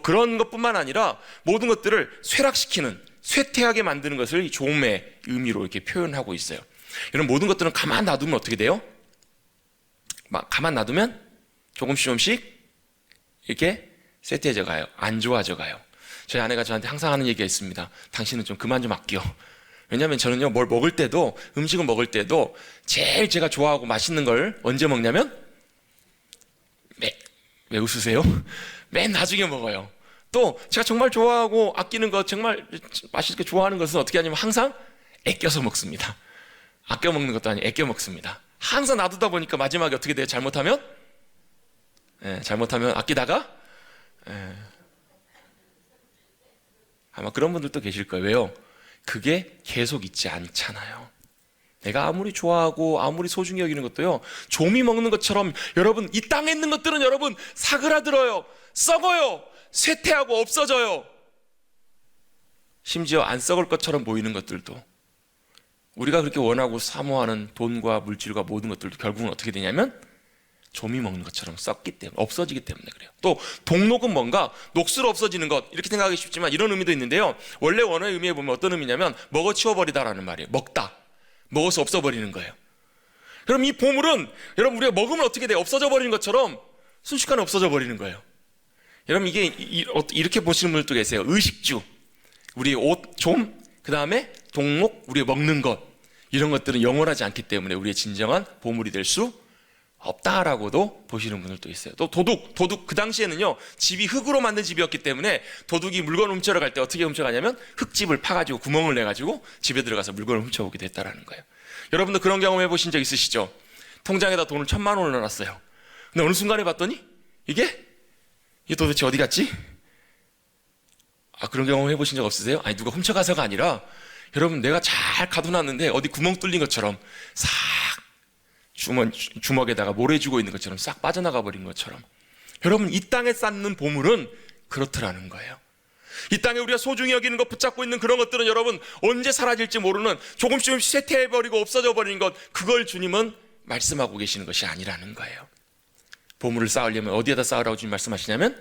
그런 것뿐만 아니라 모든 것들을 쇠락시키는, 쇠퇴하게 만드는 것을 이 좀의 의미로 이렇게 표현하고 있어요. 이런 모든 것들은 가만 놔두면 어떻게 돼요? 가만 놔두면 조금씩 이렇게 쇠퇴해져 가요. 안 좋아져 가요. 저희 아내가 저한테 항상 하는 얘기가 있습니다. 당신은 좀 그만 좀 아껴. 왜냐하면 저는요, 뭘 먹을 때도, 음식을 먹을 때도 제일 제가 좋아하고 맛있는 걸 언제 먹냐면, 왜 웃으세요? 맨 나중에 먹어요. 또 제가 정말 좋아하고 아끼는 것, 정말 맛있게 좋아하는 것은 어떻게 하냐면 항상 아껴서 먹습니다. 아껴 먹는 것도 아니고 아껴 먹습니다. 항상 놔두다 보니까 마지막에 어떻게 돼요? 잘못하면 아끼다가 아마 그런 분들도 계실 거예요. 왜요? 그게 계속 있지 않잖아요. 내가 아무리 좋아하고 아무리 소중히 여기는 것도요, 조미 먹는 것처럼 여러분, 이 땅에 있는 것들은 여러분 사그라들어요, 썩어요, 쇠퇴하고 없어져요. 심지어 안 썩을 것처럼 보이는 것들도 우리가 그렇게 원하고 사모하는 돈과 물질과 모든 것들도 결국은 어떻게 되냐면 조미 먹는 것처럼 썩기 때문에, 없어지기 때문에 그래요. 또 동록은 뭔가 녹슬어 없어지는 것, 이렇게 생각하기 쉽지만 이런 의미도 있는데요. 원래 원어의 의미에 보면 어떤 의미냐면 먹어치워버리다라는 말이에요. 먹어서 없어버리는 거예요. 그럼 이 보물은 여러분 우리가 먹으면 어떻게 돼요? 없어져 버리는 것처럼 순식간에 없어져 버리는 거예요. 여러분 이게 이렇게 보시는 분들도 계세요. 의식주, 우리의 옷, 그 다음에 동록, 우리가 먹는 것, 이런 것들은 영원하지 않기 때문에 우리의 진정한 보물이 될 수 없다라고도 보시는 분들도 있어요. 또 도둑 그 당시에는요, 집이 흙으로 만든 집이었기 때문에 도둑이 물건 훔쳐러 갈 때 어떻게 훔쳐가냐면 흙집을 파가지고 구멍을 내가지고 집에 들어가서 물건을 훔쳐오기도 했다라는 거예요. 여러분도 그런 경험 해보신 적 있으시죠? 통장에다 돈을 1,000만 원을 넣어놨어요. 근데 어느 순간에 봤더니 이게 도대체 어디 갔지? 그런 경험 해보신 적 없으세요? 아니, 누가 훔쳐가서가 아니라 여러분 내가 잘 가둬놨는데 어디 구멍 뚫린 것처럼 싹 주먹에다가 모래주고 있는 것처럼 싹 빠져나가 버린 것처럼, 여러분 이 땅에 쌓는 보물은 그렇더라는 거예요. 이 땅에 우리가 소중히 여기는 것, 붙잡고 있는 그런 것들은 여러분 언제 사라질지 모르는, 조금씩 쇠퇴해버리고 없어져 버리는 것, 그걸 주님은 말씀하고 계시는 것이 아니라는 거예요. 보물을 쌓으려면 어디에다 쌓으라고 주님 말씀하시냐면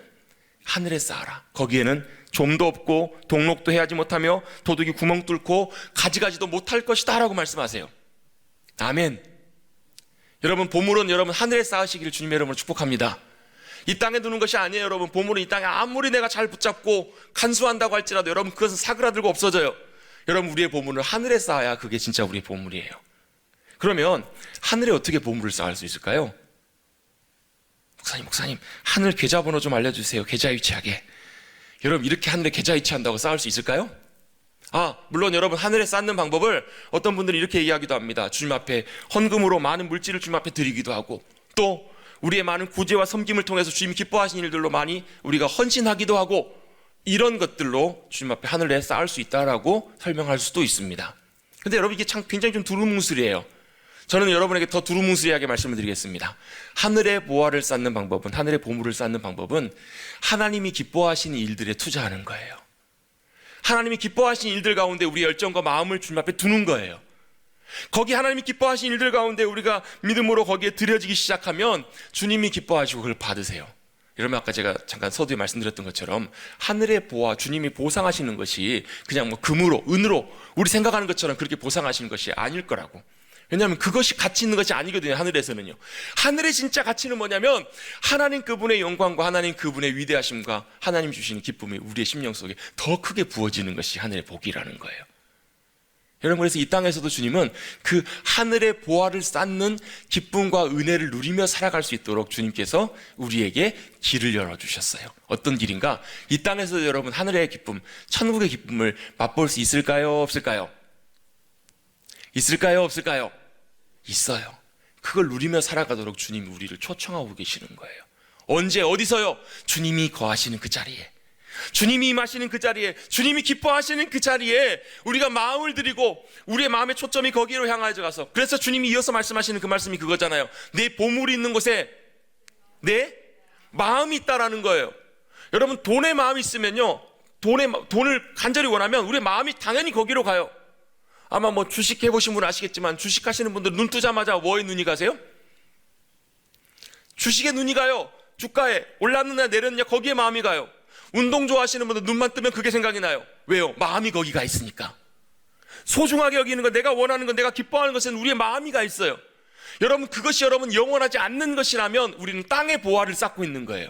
하늘에 쌓아라. 거기에는 좀도 없고 동록도 해하지 못하며 도둑이 구멍 뚫고 가지가지도 못할 것이다 라고 말씀하세요. 아멘. 여러분 보물은 여러분 하늘에 쌓으시기를 주님의 이름으로 축복합니다. 이 땅에 두는 것이 아니에요. 여러분 보물은 이 땅에 아무리 내가 잘 붙잡고 간수한다고 할지라도 여러분 그것은 사그라들고 없어져요. 여러분 우리의 보물은 하늘에 쌓아야 그게 진짜 우리의 보물이에요. 그러면 하늘에 어떻게 보물을 쌓을 수 있을까요? 목사님 하늘 계좌번호 좀 알려주세요. 계좌 위치하게. 여러분 이렇게 하늘에 계좌 위치한다고 쌓을 수 있을까요? 물론 여러분 하늘에 쌓는 방법을 어떤 분들이 이렇게 이야기도 합니다. 주님 앞에 헌금으로 많은 물질을 주님 앞에 드리기도 하고, 또 우리의 많은 구제와 섬김을 통해서 주님 기뻐하신 일들로 많이 우리가 헌신하기도 하고, 이런 것들로 주님 앞에 하늘에 쌓을 수 있다라고 설명할 수도 있습니다. 근데 여러분 이게 참 굉장히 좀 두루뭉술이에요. 저는 여러분에게 더 두루뭉술하게 말씀을 드리겠습니다. 하늘의 보화를 쌓는 방법은, 하늘의 보물을 쌓는 방법은 하나님이 기뻐하시는 일들에 투자하는 거예요. 하나님이 기뻐하시는 일들 가운데 우리 열정과 마음을 주님 앞에 두는 거예요. 거기 하나님이 기뻐하시는 일들 가운데 우리가 믿음으로 거기에 들여지기 시작하면 주님이 기뻐하시고 그걸 받으세요. 여러분 아까 제가 잠깐 서두에 말씀드렸던 것처럼 하늘의 보화, 주님이 보상하시는 것이 그냥 금으로, 은으로 우리 생각하는 것처럼 그렇게 보상하시는 것이 아닐 거라고. 왜냐하면 그것이 가치 있는 것이 아니거든요. 하늘에서는요. 하늘의 진짜 가치는 뭐냐면 하나님 그분의 영광과 하나님 그분의 위대하심과 하나님 주시는 기쁨이 우리의 심령 속에 더 크게 부어지는 것이 하늘의 복이라는 거예요. 여러분 그래서 이 땅에서도 주님은 그 하늘의 보화를 쌓는 기쁨과 은혜를 누리며 살아갈 수 있도록 주님께서 우리에게 길을 열어주셨어요. 어떤 길인가? 이 땅에서도 여러분 하늘의 기쁨, 천국의 기쁨을 맛볼 수 있을까요? 없을까요? 있을까요? 없을까요? 있어요. 그걸 누리며 살아가도록 주님이 우리를 초청하고 계시는 거예요. 언제 어디서요? 주님이 거하시는 그 자리에, 주님이 임하시는 그 자리에, 주님이 기뻐하시는 그 자리에 우리가 마음을 드리고 우리의 마음의 초점이 거기로 향하여 가서, 그래서 주님이 이어서 말씀하시는 그 말씀이 그거잖아요. 내 보물이 있는 곳에 내 마음이 있다라는 거예요. 여러분 돈에 마음이 있으면요, 돈을 간절히 원하면 우리의 마음이 당연히 거기로 가요. 아마 주식 해보신 분은 아시겠지만 주식 하시는 분들 눈 뜨자마자 뭐에 눈이 가세요? 주식에 눈이 가요. 주가에 올랐느냐 내렸느냐 거기에 마음이 가요. 운동 좋아하시는 분들 눈만 뜨면 그게 생각이 나요. 왜요? 마음이 거기 가 있으니까. 소중하게 여기는 것, 내가 원하는 것, 내가 기뻐하는 것은 우리의 마음이 가 있어요. 여러분 그것이 여러분 영원하지 않는 것이라면 우리는 땅의 보화를 쌓고 있는 거예요.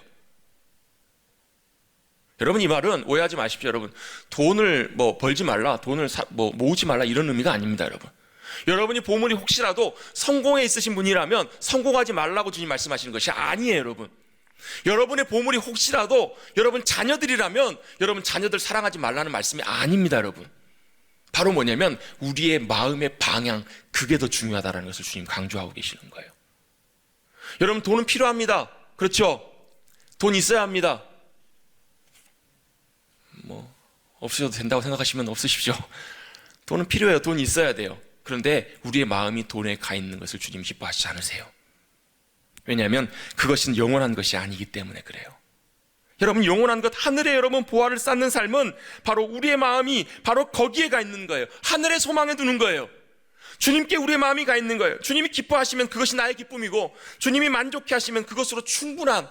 여러분 이 말은 오해하지 마십시오. 여러분 돈을 벌지 말라, 돈을 모으지 말라 이런 의미가 아닙니다. 여러분 여러분이 보물이 혹시라도 성공에 있으신 분이라면 성공하지 말라고 주님 말씀하시는 것이 아니에요. 여러분 여러분의 보물이 혹시라도 여러분 자녀들이라면 여러분 자녀들 사랑하지 말라는 말씀이 아닙니다. 여러분 바로 뭐냐면 우리의 마음의 방향, 그게 더 중요하다는 것을 주님 강조하고 계시는 거예요. 여러분 돈은 필요합니다. 그렇죠? 돈 있어야 합니다. 없으셔도 된다고 생각하시면 없으십시오. 돈은 필요해요. 돈이 있어야 돼요. 그런데 우리의 마음이 돈에 가 있는 것을 주님 기뻐하시지 않으세요. 왜냐하면 그것은 영원한 것이 아니기 때문에 그래요. 여러분 영원한 것, 하늘에 여러분 보화를 쌓는 삶은 바로 우리의 마음이 바로 거기에 가 있는 거예요. 하늘의 소망에 두는 거예요. 주님께 우리의 마음이 가 있는 거예요. 주님이 기뻐하시면 그것이 나의 기쁨이고 주님이 만족해 하시면 그것으로 충분한.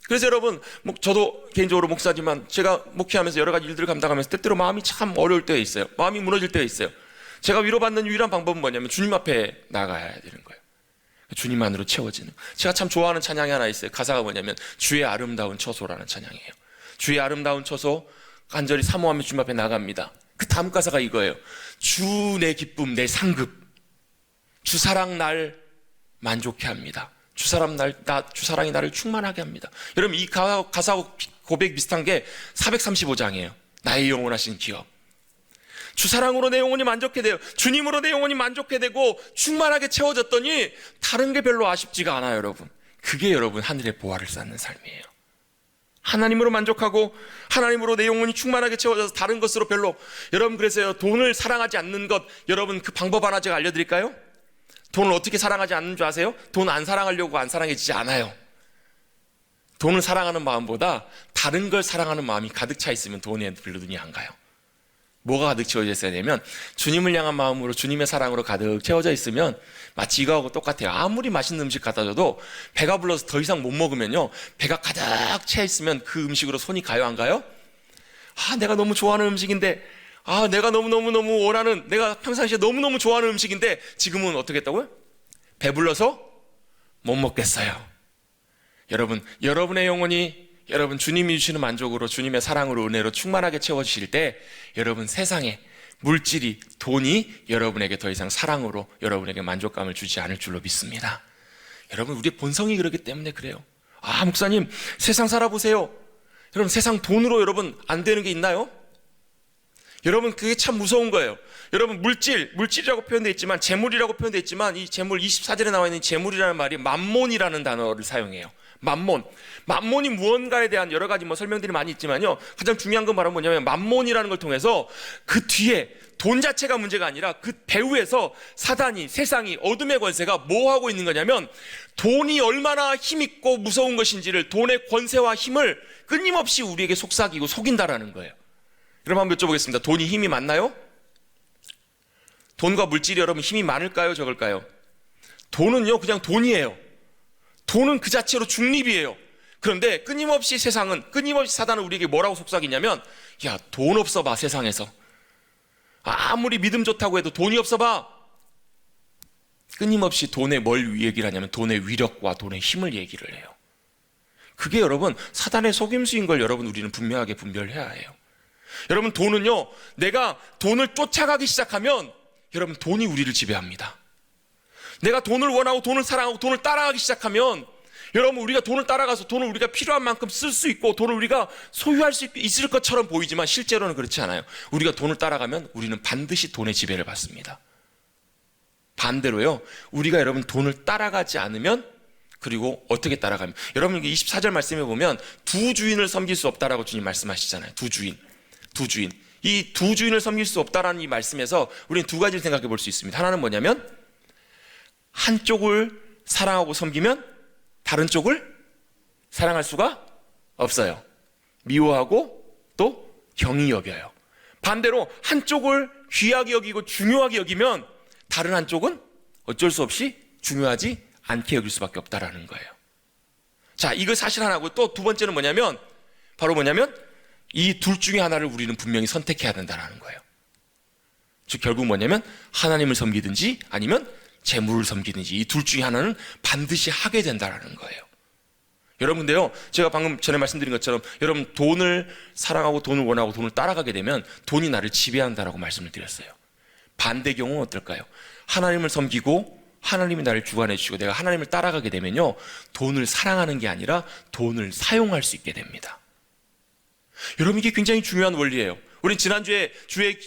그래서 여러분, 저도 개인적으로 목사지만 제가 목회하면서 여러 가지 일들을 감당하면서 때때로 마음이 참 어려울 때가 있어요. 마음이 무너질 때가 있어요. 제가 위로받는 유일한 방법은 뭐냐면 주님 앞에 나가야 되는 거예요. 주님만으로 채워지는. 제가 참 좋아하는 찬양이 하나 있어요. 가사가 뭐냐면 주의 아름다운 처소라는 찬양이에요. 주의 아름다운 처소, 간절히 사모하며 주님 앞에 나갑니다. 그 다음 가사가 이거예요. 주 내 기쁨 내 상급, 주 사랑 날 만족해 합니다. 주 사랑이 나를 충만하게 합니다. 여러분, 이 가사하고 고백 비슷한 게 435장이에요. 나의 영원하신 기업. 주 사랑으로 내 영혼이 만족해 돼요. 주님으로 내 영혼이 만족해 되고 충만하게 채워졌더니 다른 게 별로 아쉽지가 않아요, 여러분. 그게 여러분 하늘의 보화를 쌓는 삶이에요. 하나님으로 만족하고 하나님으로 내 영혼이 충만하게 채워져서 다른 것으로 별로. 여러분, 그래서요, 돈을 사랑하지 않는 것, 여러분 그 방법 하나 제가 알려드릴까요? 돈을 어떻게 사랑하지 않는 줄 아세요? 돈 안 사랑하려고 안 사랑해지지 않아요. 돈을 사랑하는 마음보다 다른 걸 사랑하는 마음이 가득 차 있으면 돈에 별로 눈이 안 가요. 뭐가 가득 채워져 있어야 되면 주님을 향한 마음으로, 주님의 사랑으로 가득 채워져 있으면 마치 이거하고 똑같아요. 아무리 맛있는 음식 갖다 줘도 배가 불러서 더 이상 못 먹으면요, 배가 가득 차 있으면 그 음식으로 손이 가요, 안 가요? 내가 너무 좋아하는 음식인데, 내가 너무너무 원하는, 내가 평상시에 너무너무 좋아하는 음식인데 지금은 어떻게 했다고요? 배불러서 못 먹겠어요. 여러분, 여러분의 영혼이 여러분 주님이 주시는 만족으로, 주님의 사랑으로, 은혜로 충만하게 채워주실 때 여러분 세상에 물질이, 돈이 여러분에게 더 이상 사랑으로 여러분에게 만족감을 주지 않을 줄로 믿습니다. 여러분, 우리의 본성이 그렇기 때문에 그래요. 목사님, 세상 살아보세요. 여러분, 세상 돈으로 여러분 안 되는 게 있나요? 여러분, 그게 참 무서운 거예요. 여러분, 물질이라고 표현되어 있지만, 재물이라고 표현되어 있지만, 이 재물 24절에 나와 있는 재물이라는 말이 맘몬이라는 단어를 사용해요. 맘몬이 무언가에 대한 여러 가지 설명들이 많이 있지만요, 가장 중요한 건 바로 뭐냐면 맘몬이라는 걸 통해서 그 뒤에 돈 자체가 문제가 아니라 그 배후에서 사단이, 세상이, 어둠의 권세가 뭐 하고 있는 거냐면 돈이 얼마나 힘있고 무서운 것인지를, 돈의 권세와 힘을 끊임없이 우리에게 속삭이고 속인다라는 거예요. 여러분, 한번 여쭤보겠습니다. 돈이 힘이 많나요? 돈과 물질이 여러분 힘이 많을까요, 적을까요? 돈은요 그냥 돈이에요. 돈은 그 자체로 중립이에요. 그런데 끊임없이 세상은, 끊임없이 사단은 우리에게 뭐라고 속삭이냐면, 야, 돈 없어 봐, 세상에서. 아무리 믿음 좋다고 해도 돈이 없어 봐. 끊임없이 돈의 뭘 얘기를 하냐면 돈의 위력과 돈의 힘을 얘기를 해요. 그게 여러분 사단의 속임수인 걸 여러분 우리는 분명하게 분별해야 해요. 여러분, 돈은요, 내가 돈을 쫓아가기 시작하면 여러분 돈이 우리를 지배합니다. 내가 돈을 원하고 돈을 사랑하고 돈을 따라가기 시작하면 여러분, 우리가 돈을 따라가서 돈을 우리가 필요한 만큼 쓸 수 있고 돈을 우리가 소유할 수 있을 것처럼 보이지만 실제로는 그렇지 않아요. 우리가 돈을 따라가면 우리는 반드시 돈의 지배를 받습니다. 반대로요, 우리가 여러분 돈을 따라가지 않으면, 그리고 어떻게 따라가면, 여러분 24절 말씀에 보면 두 주인을 섬길 수 없다라고 주님 말씀하시잖아요. 두 주인. 이 두 주인을 섬길 수 없다라는 이 말씀에서 우리는 두 가지를 생각해 볼 수 있습니다. 하나는 뭐냐면 한쪽을 사랑하고 섬기면 다른 쪽을 사랑할 수가 없어요. 미워하고 또 경히 여겨요. 반대로 한쪽을 귀하게 여기고 중요하게 여기면 다른 한쪽은 어쩔 수 없이 중요하지 않게 여길 수밖에 없다라는 거예요. 자, 이거 사실 하나고, 또 두 번째는 뭐냐면, 바로 뭐냐면 이 둘 중에 하나를 우리는 분명히 선택해야 된다는 거예요. 즉 결국 뭐냐면 하나님을 섬기든지 아니면 재물을 섬기든지, 이 둘 중에 하나는 반드시 하게 된다는 거예요. 여러분, 근데요, 제가 방금 전에 말씀드린 것처럼 여러분 돈을 사랑하고 돈을 원하고 돈을 따라가게 되면 돈이 나를 지배한다라고 말씀을 드렸어요. 반대 경우는 어떨까요? 하나님을 섬기고 하나님이 나를 주관해 주시고 내가 하나님을 따라가게 되면요, 돈을 사랑하는 게 아니라 돈을 사용할 수 있게 됩니다. 여러분, 이게 굉장히 중요한 원리예요. 우린 지난주에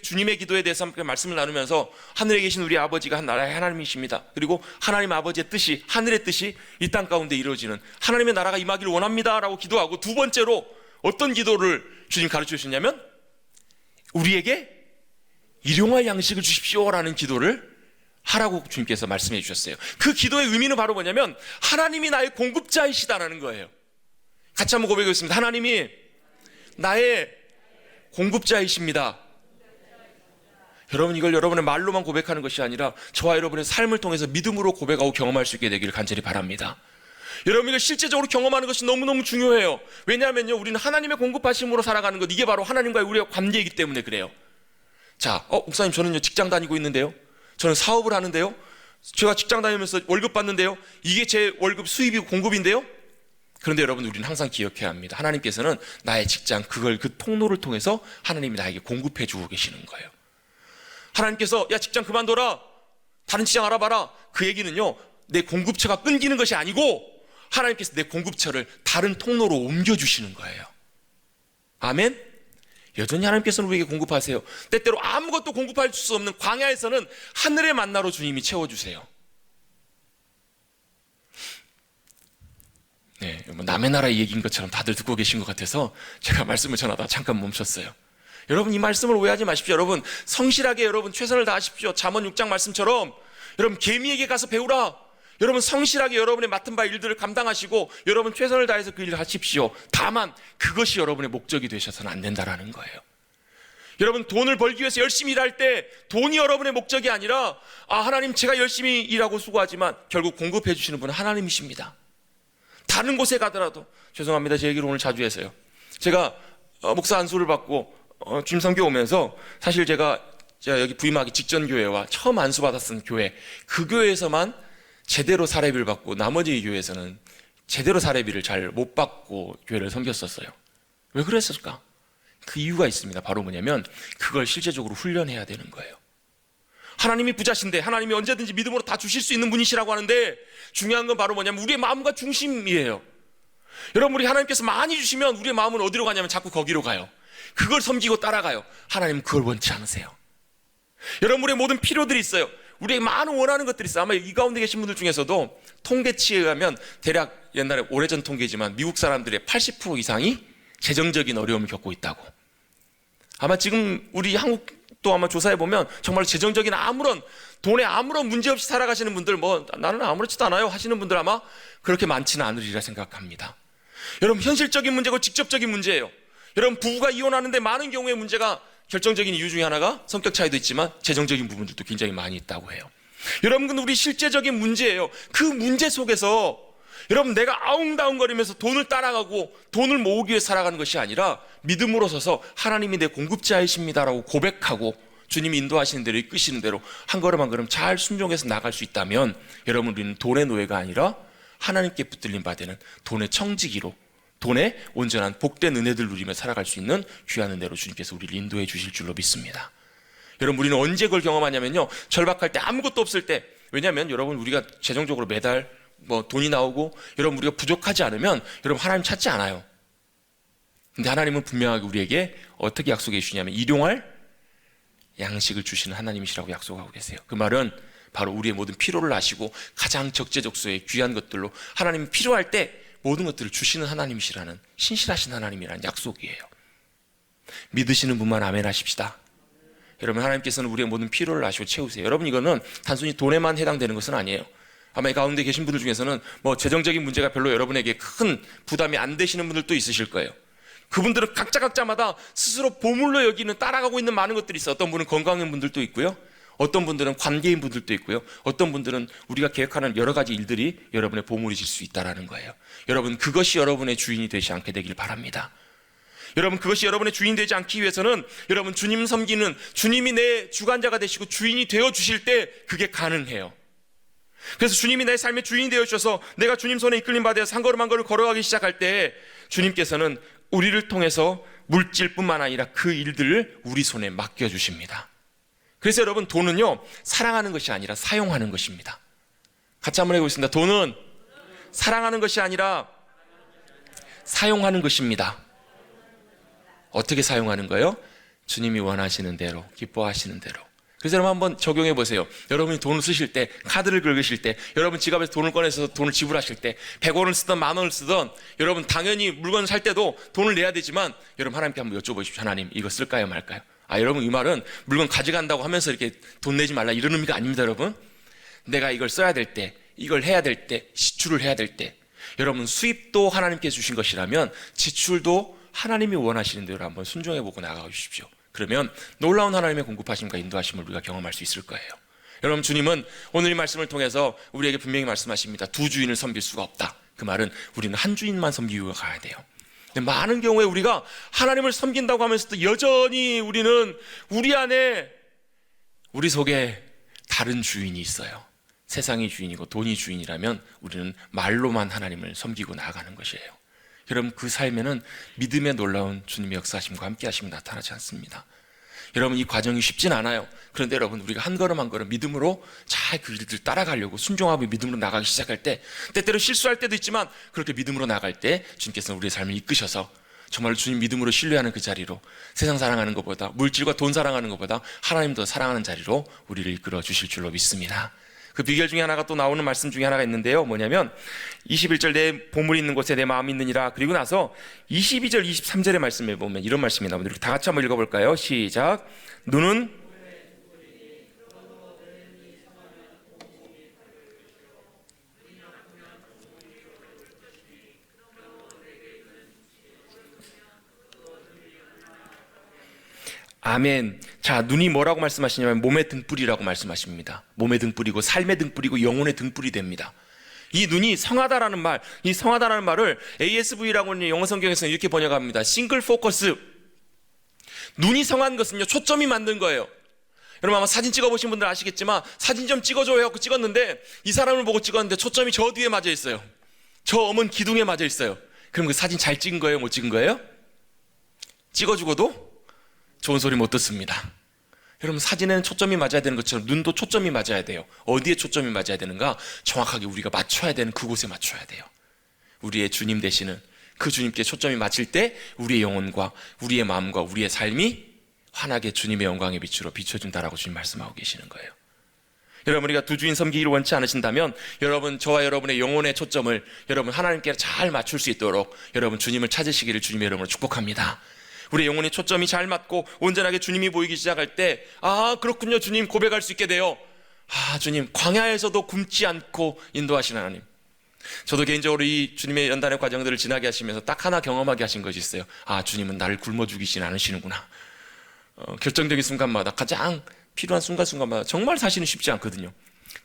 주님의 기도에 대해서 함께 말씀을 나누면서 하늘에 계신 우리 아버지가 한 나라의 하나님이십니다. 그리고 하나님 아버지의 뜻이, 하늘의 뜻이 이 땅 가운데 이루어지는 하나님의 나라가 임하기를 원합니다 라고 기도하고, 두 번째로 어떤 기도를 주님 가르쳐 주셨냐면 우리에게 일용할 양식을 주십시오 라는 기도를 하라고 주님께서 말씀해 주셨어요. 그 기도의 의미는 바로 뭐냐면 하나님이 나의 공급자이시다라는 거예요. 같이 한번 고백하겠습니다. 하나님이 나의 공급자이십니다. 여러분, 이걸 여러분의 말로만 고백하는 것이 아니라 저와 여러분의 삶을 통해서 믿음으로 고백하고 경험할 수 있게 되기를 간절히 바랍니다. 여러분, 이걸 실제적으로 경험하는 것이 너무너무 중요해요. 왜냐하면요, 우리는 하나님의 공급하심으로 살아가는 것, 이게 바로 하나님과의 우리의 관계이기 때문에 그래요. 자, 목사님, 저는요 직장 다니고 있는데요, 저는 사업을 하는데요, 제가 직장 다니면서 월급 받는데요, 이게 제 월급 수입이고 공급인데요. 그런데 여러분, 우리는 항상 기억해야 합니다. 하나님께서는 나의 직장, 그걸 그 통로를 통해서 하나님이 나에게 공급해 주고 계시는 거예요. 하나님께서 야, 직장 그만둬라, 다른 직장 알아봐라, 그 얘기는요 내 공급처가 끊기는 것이 아니고 하나님께서 내 공급처를 다른 통로로 옮겨주시는 거예요. 아멘? 여전히 하나님께서는 우리에게 공급하세요. 때때로 아무것도 공급할 수 없는 광야에서는 하늘의 만나로 주님이 채워주세요. 네, 남의 나라 얘기인 것처럼 다들 듣고 계신 것 같아서 제가 말씀을 전하다가 잠깐 멈췄어요. 여러분, 이 말씀을 오해하지 마십시오. 여러분, 성실하게 여러분 최선을 다하십시오. 잠언 6장 말씀처럼 여러분, 개미에게 가서 배우라. 여러분, 성실하게 여러분의 맡은 바 일들을 감당하시고 여러분 최선을 다해서 그 일을 하십시오. 다만 그것이 여러분의 목적이 되셔서는 안 된다라는 거예요. 여러분, 돈을 벌기 위해서 열심히 일할 때 돈이 여러분의 목적이 아니라 하나님, 제가 열심히 일하고 수고하지만 결국 공급해 주시는 분은 하나님이십니다. 다른 곳에 가더라도, 죄송합니다, 제 얘기를 오늘 자주 해서요, 제가 목사 안수를 받고 주임 선교 오면서 사실 제가 여기 부임하기 직전 교회와 처음 안수 받았던 교회, 그 교회에서만 제대로 사례비를 받고 나머지 교회에서는 제대로 사례비를 잘 못 받고 교회를 섬겼었어요. 왜 그랬을까? 그 이유가 있습니다. 바로 뭐냐면 그걸 실제적으로 훈련해야 되는 거예요. 하나님이 부자신데 하나님이 언제든지 믿음으로 다 주실 수 있는 분이시라고 하는데 중요한 건 바로 뭐냐면 우리의 마음과 중심이에요. 여러분, 우리 하나님께서 많이 주시면 우리의 마음은 어디로 가냐면 자꾸 거기로 가요. 그걸 섬기고 따라가요. 하나님은 그걸 원치 않으세요. 여러분, 우리의 모든 필요들이 있어요. 우리의 많은 원하는 것들이 있어요. 아마 이 가운데 계신 분들 중에서도 통계치에 의하면 대략 옛날에 오래전 통계지만 미국 사람들의 80% 이상이 재정적인 어려움을 겪고 있다고. 아마 지금 우리 한국도 아마 조사해보면 정말 재정적인 돈에 아무런 문제 없이 살아가시는 분들, 나는 아무렇지도 않아요 하시는 분들 아마 그렇게 많지는 않으리라 생각합니다. 여러분, 현실적인 문제고 직접적인 문제예요. 여러분, 부부가 이혼하는데 많은 경우의 문제가 결정적인 이유 중에 하나가 성격 차이도 있지만 재정적인 부분들도 굉장히 많이 있다고 해요. 여러분, 근데 우리 실제적인 문제예요. 그 문제 속에서 여러분, 내가 아웅다웅거리면서 돈을 따라가고 돈을 모으기 위해 살아가는 것이 아니라 믿음으로 서서 하나님이 내 공급자이십니다라고 고백하고 주님이 인도하시는 대로 이끄시는 대로 한 걸음 한 걸음 잘 순종해서 나갈 수 있다면 여러분, 우리는 돈의 노예가 아니라 하나님께 붙들림 받는 돈의 청지기로, 돈의 온전한 복된 은혜들 누리며 살아갈 수 있는 귀한 은혜로 주님께서 우리를 인도해 주실 줄로 믿습니다. 여러분, 우리는 언제 그걸 경험하냐면요, 절박할 때, 아무것도 없을 때. 왜냐하면 여러분, 우리가 재정적으로 매달 돈이 나오고 여러분, 우리가 부족하지 않으면 여러분, 하나님 찾지 않아요. 근데 하나님은 분명하게 우리에게 어떻게 약속해 주시냐면 일용할 양식을 주시는 하나님이시라고 약속하고 계세요. 그 말은 바로 우리의 모든 필요를 아시고 가장 적재적소에 귀한 것들로 하나님이 필요할 때 모든 것들을 주시는 하나님이시라는, 신실하신 하나님이라는 약속이에요. 믿으시는 분만 아멘 하십시다. 여러분, 하나님께서는 우리의 모든 필요를 아시고 채우세요. 여러분, 이거는 단순히 돈에만 해당되는 것은 아니에요. 아마 이 가운데 계신 분들 중에서는 재정적인 문제가 별로 여러분에게 큰 부담이 안 되시는 분들도 있으실 거예요. 그분들은 각자마다 스스로 보물로 여기는 따라가고 있는 많은 것들이 있어요. 어떤 분은 건강한 분들도 있고요, 어떤 분들은 관계인 분들도 있고요, 어떤 분들은 우리가 계획하는 여러 가지 일들이 여러분의 보물이실 수 있다는 거예요. 여러분, 그것이 여러분의 주인이 되지 않게 되길 바랍니다. 여러분, 그것이 여러분의 주인 되지 않기 위해서는 여러분, 주님 섬기는, 주님이 내 주관자가 되시고 주인이 되어 주실 때 그게 가능해요. 그래서 주님이 내 삶의 주인이 되어 주셔서 내가 주님 손에 이끌림 받아서 한 걸음 한 걸음 걸어가기 시작할 때 주님께서는 우리를 통해서 물질뿐만 아니라 그 일들을 우리 손에 맡겨주십니다. 그래서 여러분, 돈은요, 사랑하는 것이 아니라 사용하는 것입니다. 같이 한번 해보겠습니다. 돈은 사랑하는 것이 아니라 사용하는 것입니다. 어떻게 사용하는 거예요? 주님이 원하시는 대로, 기뻐하시는 대로. 그래서 여러분, 한번 적용해 보세요. 여러분이 돈을 쓰실 때, 카드를 긁으실 때, 여러분 지갑에서 돈을 꺼내서 돈을 지불하실 때, 100원을 쓰든 만 원을 쓰든, 여러분 당연히 물건을 살 때도 돈을 내야 되지만, 여러분 하나님께 한번 여쭤보십시오. 하나님, 이거 쓸까요 말까요? 여러분, 이 말은 물건 가져간다고 하면서 이렇게 돈 내지 말라 이런 의미가 아닙니다. 여러분, 내가 이걸 써야 될 때, 이걸 해야 될 때, 지출을 해야 될 때, 여러분 수입도 하나님께 주신 것이라면 지출도 하나님이 원하시는 대로 한번 순종해 보고 나가 주십시오. 그러면 놀라운 하나님의 공급하심과 인도하심을 우리가 경험할 수 있을 거예요. 여러분, 주님은 오늘 이 말씀을 통해서 우리에게 분명히 말씀하십니다. 두 주인을 섬길 수가 없다. 그 말은 우리는 한 주인만 섬기고 가야 돼요. 근데 많은 경우에 우리가 하나님을 섬긴다고 하면서도 여전히 우리는 우리 안에, 우리 속에 다른 주인이 있어요. 세상이 주인이고 돈이 주인이라면 우리는 말로만 하나님을 섬기고 나아가는 것이에요. 여러분, 그 삶에는 믿음의 놀라운 주님의 역사하심과 함께 하심이 나타나지 않습니다. 여러분, 이 과정이 쉽진 않아요. 그런데 여러분, 우리가 한 걸음 한 걸음 믿음으로 잘 그 길을 따라가려고 순종하고 믿음으로 나가기 시작할 때, 때때로 실수할 때도 있지만 그렇게 믿음으로 나갈 때 주님께서는 우리의 삶을 이끄셔서 정말 주님 믿음으로 신뢰하는 그 자리로, 세상 사랑하는 것보다, 물질과 돈 사랑하는 것보다 하나님 더 사랑하는 자리로 우리를 이끌어 주실 줄로 믿습니다. 그 비결 중에 하나가 또 나오는 말씀 중에 하나가 있는데요. 뭐냐면 21절 내 보물이 있는 곳에 내 마음이 있느니라. 그리고 나서 22절 23절의 말씀에 보면 이런 말씀이 나옵니다. 우리 다 같이 한번 읽어볼까요? 시작. 눈은 아멘. 자, 눈이 뭐라고 말씀하시냐면 몸의 등불이라고 말씀하십니다. 몸의 등불이고 삶의 등불이고 영혼의 등불이 됩니다. 이 눈이 성하다라는 말, 이 성하다라는 말을 ASV라고 하는 영어 성경에서는 이렇게 번역합니다. 싱글 포커스. 눈이 성한 것은요, 초점이 만든 거예요. 여러분, 아마 사진 찍어보신 분들 아시겠지만 사진 좀 찍어줘요 하고 찍었는데 이 사람을 보고 찍었는데 초점이 저 뒤에 맞아 있어요. 저 엄은 기둥에 맞아 있어요. 그럼 그 사진 잘 찍은 거예요? 못 찍은 거예요? 찍어주고도 좋은 소리 못 듣습니다. 여러분, 사진에는 초점이 맞아야 되는 것처럼 눈도 초점이 맞아야 돼요. 어디에 초점이 맞아야 되는가? 정확하게 우리가 맞춰야 되는 그곳에 맞춰야 돼요. 우리의 주님 되시는 그 주님께 초점이 맞을 때 우리의 영혼과 우리의 마음과 우리의 삶이 환하게 주님의 영광의 빛으로 비춰준다라고 주님 말씀하고 계시는 거예요. 여러분, 우리가 두 주인 섬기기를 원치 않으신다면 여러분, 저와 여러분의 영혼의 초점을 여러분 하나님께 잘 맞출 수 있도록 여러분 주님을 찾으시기를 주님의 이름으로 축복합니다. 우리 영혼의 초점이 잘 맞고 온전하게 주님이 보이기 시작할 때, 아, 그렇군요, 주님, 고백할 수 있게 돼요. 아, 주님, 광야에서도 굶지 않고 인도하시는 하나님. 저도 개인적으로 이 주님의 연단의 과정들을 지나게 하시면서 딱 하나 경험하게 하신 것이 있어요. 아, 주님은 나를 굶어 죽이진 않으시는구나. 결정적인 순간마다, 가장 필요한 순간순간마다 정말 사실은 쉽지 않거든요.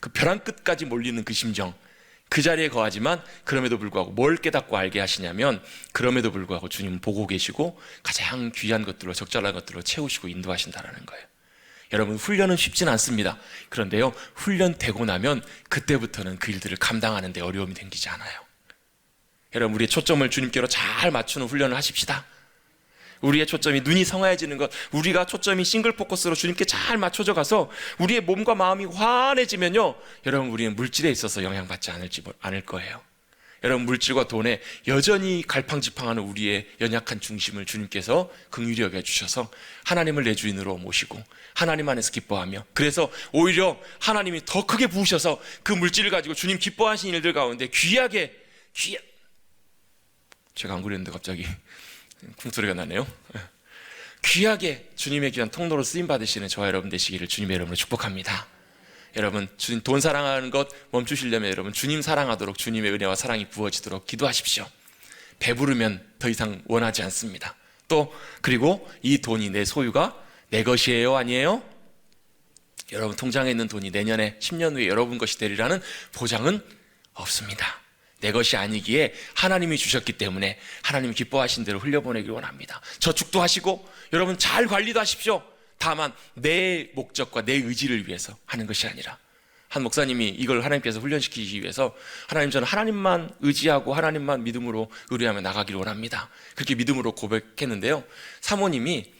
그 벼랑 끝까지 몰리는 그 심정, 그 자리에 거하지만 그럼에도 불구하고 뭘 깨닫고 알게 하시냐면, 그럼에도 불구하고 주님은 보고 계시고 가장 귀한 것들로, 적절한 것들로 채우시고 인도하신다는 거예요. 여러분, 훈련은 쉽진 않습니다. 그런데요, 훈련되고 나면 그때부터는 그 일들을 감당하는 데 어려움이 생기지 않아요. 여러분, 우리의 초점을 주님께로 잘 맞추는 훈련을 하십시다. 우리의 초점이, 눈이 성화해지는 것, 우리가 초점이 싱글 포커스로 주님께 잘 맞춰져 가서 우리의 몸과 마음이 환해지면요, 여러분, 우리는 물질에 있어서 영향받지 않을 거예요. 여러분, 물질과 돈에 여전히 갈팡지팡하는 우리의 연약한 중심을 주님께서 긍휼히 여겨주셔서 하나님을 내 주인으로 모시고 하나님 안에서 기뻐하며, 그래서 오히려 하나님이 더 크게 부으셔서 그 물질을 가지고 주님 기뻐하신 일들 가운데 귀하게 제가 안 그랬는데 갑자기 쿵소리가 나네요. 귀하게 주님의 귀한 통로로 쓰임받으시는 저와 여러분 되시기를 주님의 이름으로 축복합니다. 여러분, 주님 돈 사랑하는 것 멈추시려면 여러분 주님 사랑하도록, 주님의 은혜와 사랑이 부어지도록 기도하십시오. 배부르면 더 이상 원하지 않습니다. 또 그리고 이 돈이 내 소유가 내 것이에요, 아니에요? 여러분 통장에 있는 돈이 내년에 10년 후에 여러분 것이 되리라는 보장은 없습니다. 내 것이 아니기에 하나님이 주셨기 때문에 하나님이 기뻐하신 대로 흘려보내길 원합니다. 저축도 하시고 여러분 잘 관리도 하십시오. 다만 내 목적과 내 의지를 위해서 하는 것이 아니라, 한 목사님이 이걸 하나님께서 훈련시키기 위해서, 하나님, 저는 하나님만 의지하고 하나님만 믿음으로 의뢰하며 나가기를 원합니다. 그렇게 믿음으로 고백했는데요, 사모님이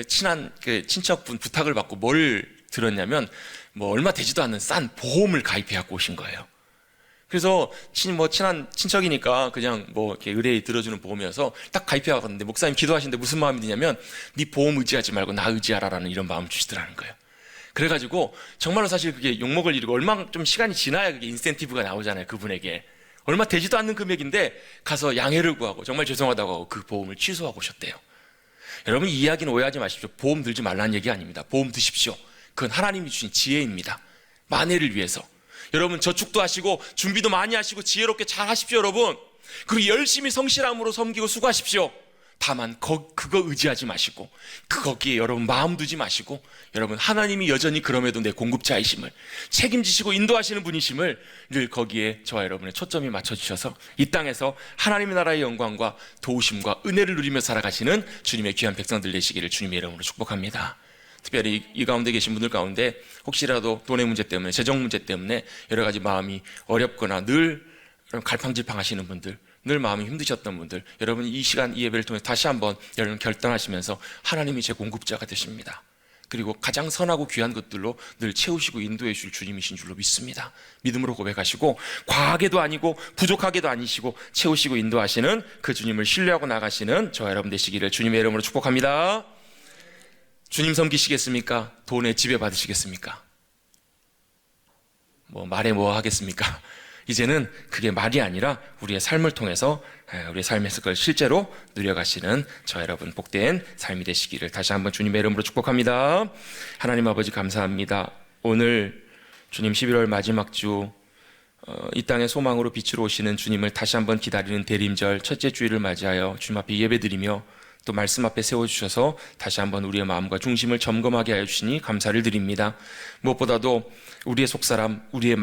친한 그 친척분 부탁을 받고 뭘 들었냐면, 뭐 얼마 되지도 않는 싼 보험을 가입해 갖고 오신 거예요. 그래서 친한 친척이니까 그냥 뭐 이렇게 의뢰에 들어주는 보험이어서 딱 가입해 왔는데, 목사님 기도하시는데 무슨 마음이 드냐면, 네 보험 의지하지 말고 나 의지하라라는 이런 마음을 주시더라는 거예요. 그래가지고 정말로 사실 그게 욕먹을 일이고, 얼마 좀 시간이 지나야 그게 인센티브가 나오잖아요. 그분에게 얼마 되지도 않는 금액인데 가서 양해를 구하고 정말 죄송하다고 하고 그 보험을 취소하고 오셨대요. 여러분, 이 이야기는 오해하지 마십시오. 보험 들지 말라는 얘기 아닙니다. 보험 드십시오. 그건 하나님이 주신 지혜입니다. 만회를 위해서. 여러분, 저축도 하시고 준비도 많이 하시고 지혜롭게 잘 하십시오, 여러분. 그리고 열심히 성실함으로 섬기고 수고하십시오. 다만 그거 의지하지 마시고 거기에 여러분 마음 두지 마시고 여러분 하나님이 여전히 그럼에도 내 공급자이심을 책임지시고 인도하시는 분이심을 늘 거기에 저와 여러분의 초점이 맞춰주셔서 이 땅에서 하나님의 나라의 영광과 도우심과 은혜를 누리며 살아가시는 주님의 귀한 백성들 되시기를 주님의 이름으로 축복합니다. 특별히 이 가운데 계신 분들 가운데 혹시라도 돈의 문제 때문에 재정 문제 때문에 여러 가지 마음이 어렵거나 늘 갈팡질팡하시는 분들, 늘 마음이 힘드셨던 분들, 여러분 이 시간 이 예배를 통해 다시 한번 여러분 결단하시면서 하나님이 제 공급자가 되십니다. 그리고 가장 선하고 귀한 것들로 늘 채우시고 인도해 주실 주님이신 줄로 믿습니다. 믿음으로 고백하시고 과하게도 아니고 부족하게도 아니시고 채우시고 인도하시는 그 주님을 신뢰하고 나가시는 저와 여러분 되시기를 주님의 이름으로 축복합니다. 주님 섬기시겠습니까? 돈에 지배 받으시겠습니까? 말에 뭐 하겠습니까? 이제는 그게 말이 아니라 우리의 삶을 통해서 우리의 삶에서 그걸 실제로 누려가시는 저 여러분 복된 삶이 되시기를 다시 한번 주님의 이름으로 축복합니다. 하나님 아버지 감사합니다. 오늘 주님 11월 마지막 주 이 땅의 소망으로 빛으로 오시는 주님을 다시 한번 기다리는 대림절 첫째 주일을 맞이하여 주님 앞에 예배드리며 또 말씀 앞에 세워주셔서 다시 한번 우리의 마음과 중심을 점검하게 하여 주시니 감사를 드립니다. 무엇보다도 우리의 속사람, 우리의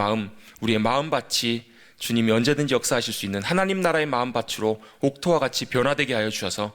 마음밭이 주님이 언제든지 역사하실 수 있는 하나님 나라의 마음밭으로 옥토와 같이 변화되게 하여 주셔서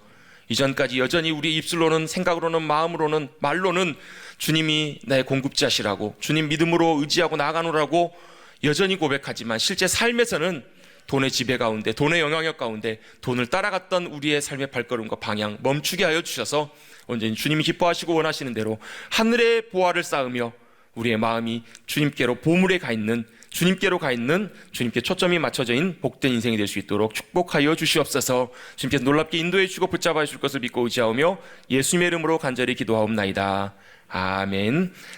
이전까지 여전히 우리 입술로는 생각으로는 마음으로는 말로는 주님이 나의 공급자시라고 주님 믿음으로 의지하고 나아가노라고 여전히 고백하지만 실제 삶에서는 돈의 지배 가운데, 돈의 영향력 가운데 돈을 따라갔던 우리의 삶의 발걸음과 방향 멈추게 하여 주셔서 언제니 주님이 기뻐하시고 원하시는 대로 하늘의 보화를 쌓으며 우리의 마음이 주님께로 보물에 가 있는 주님께 초점이 맞춰져 있는 복된 인생이 될 수 있도록 축복하여 주시옵소서. 주님께서 놀랍게 인도해 주시고 붙잡아 주실 것을 믿고 의지하오며 예수님의 이름으로 간절히 기도하옵나이다. 아멘.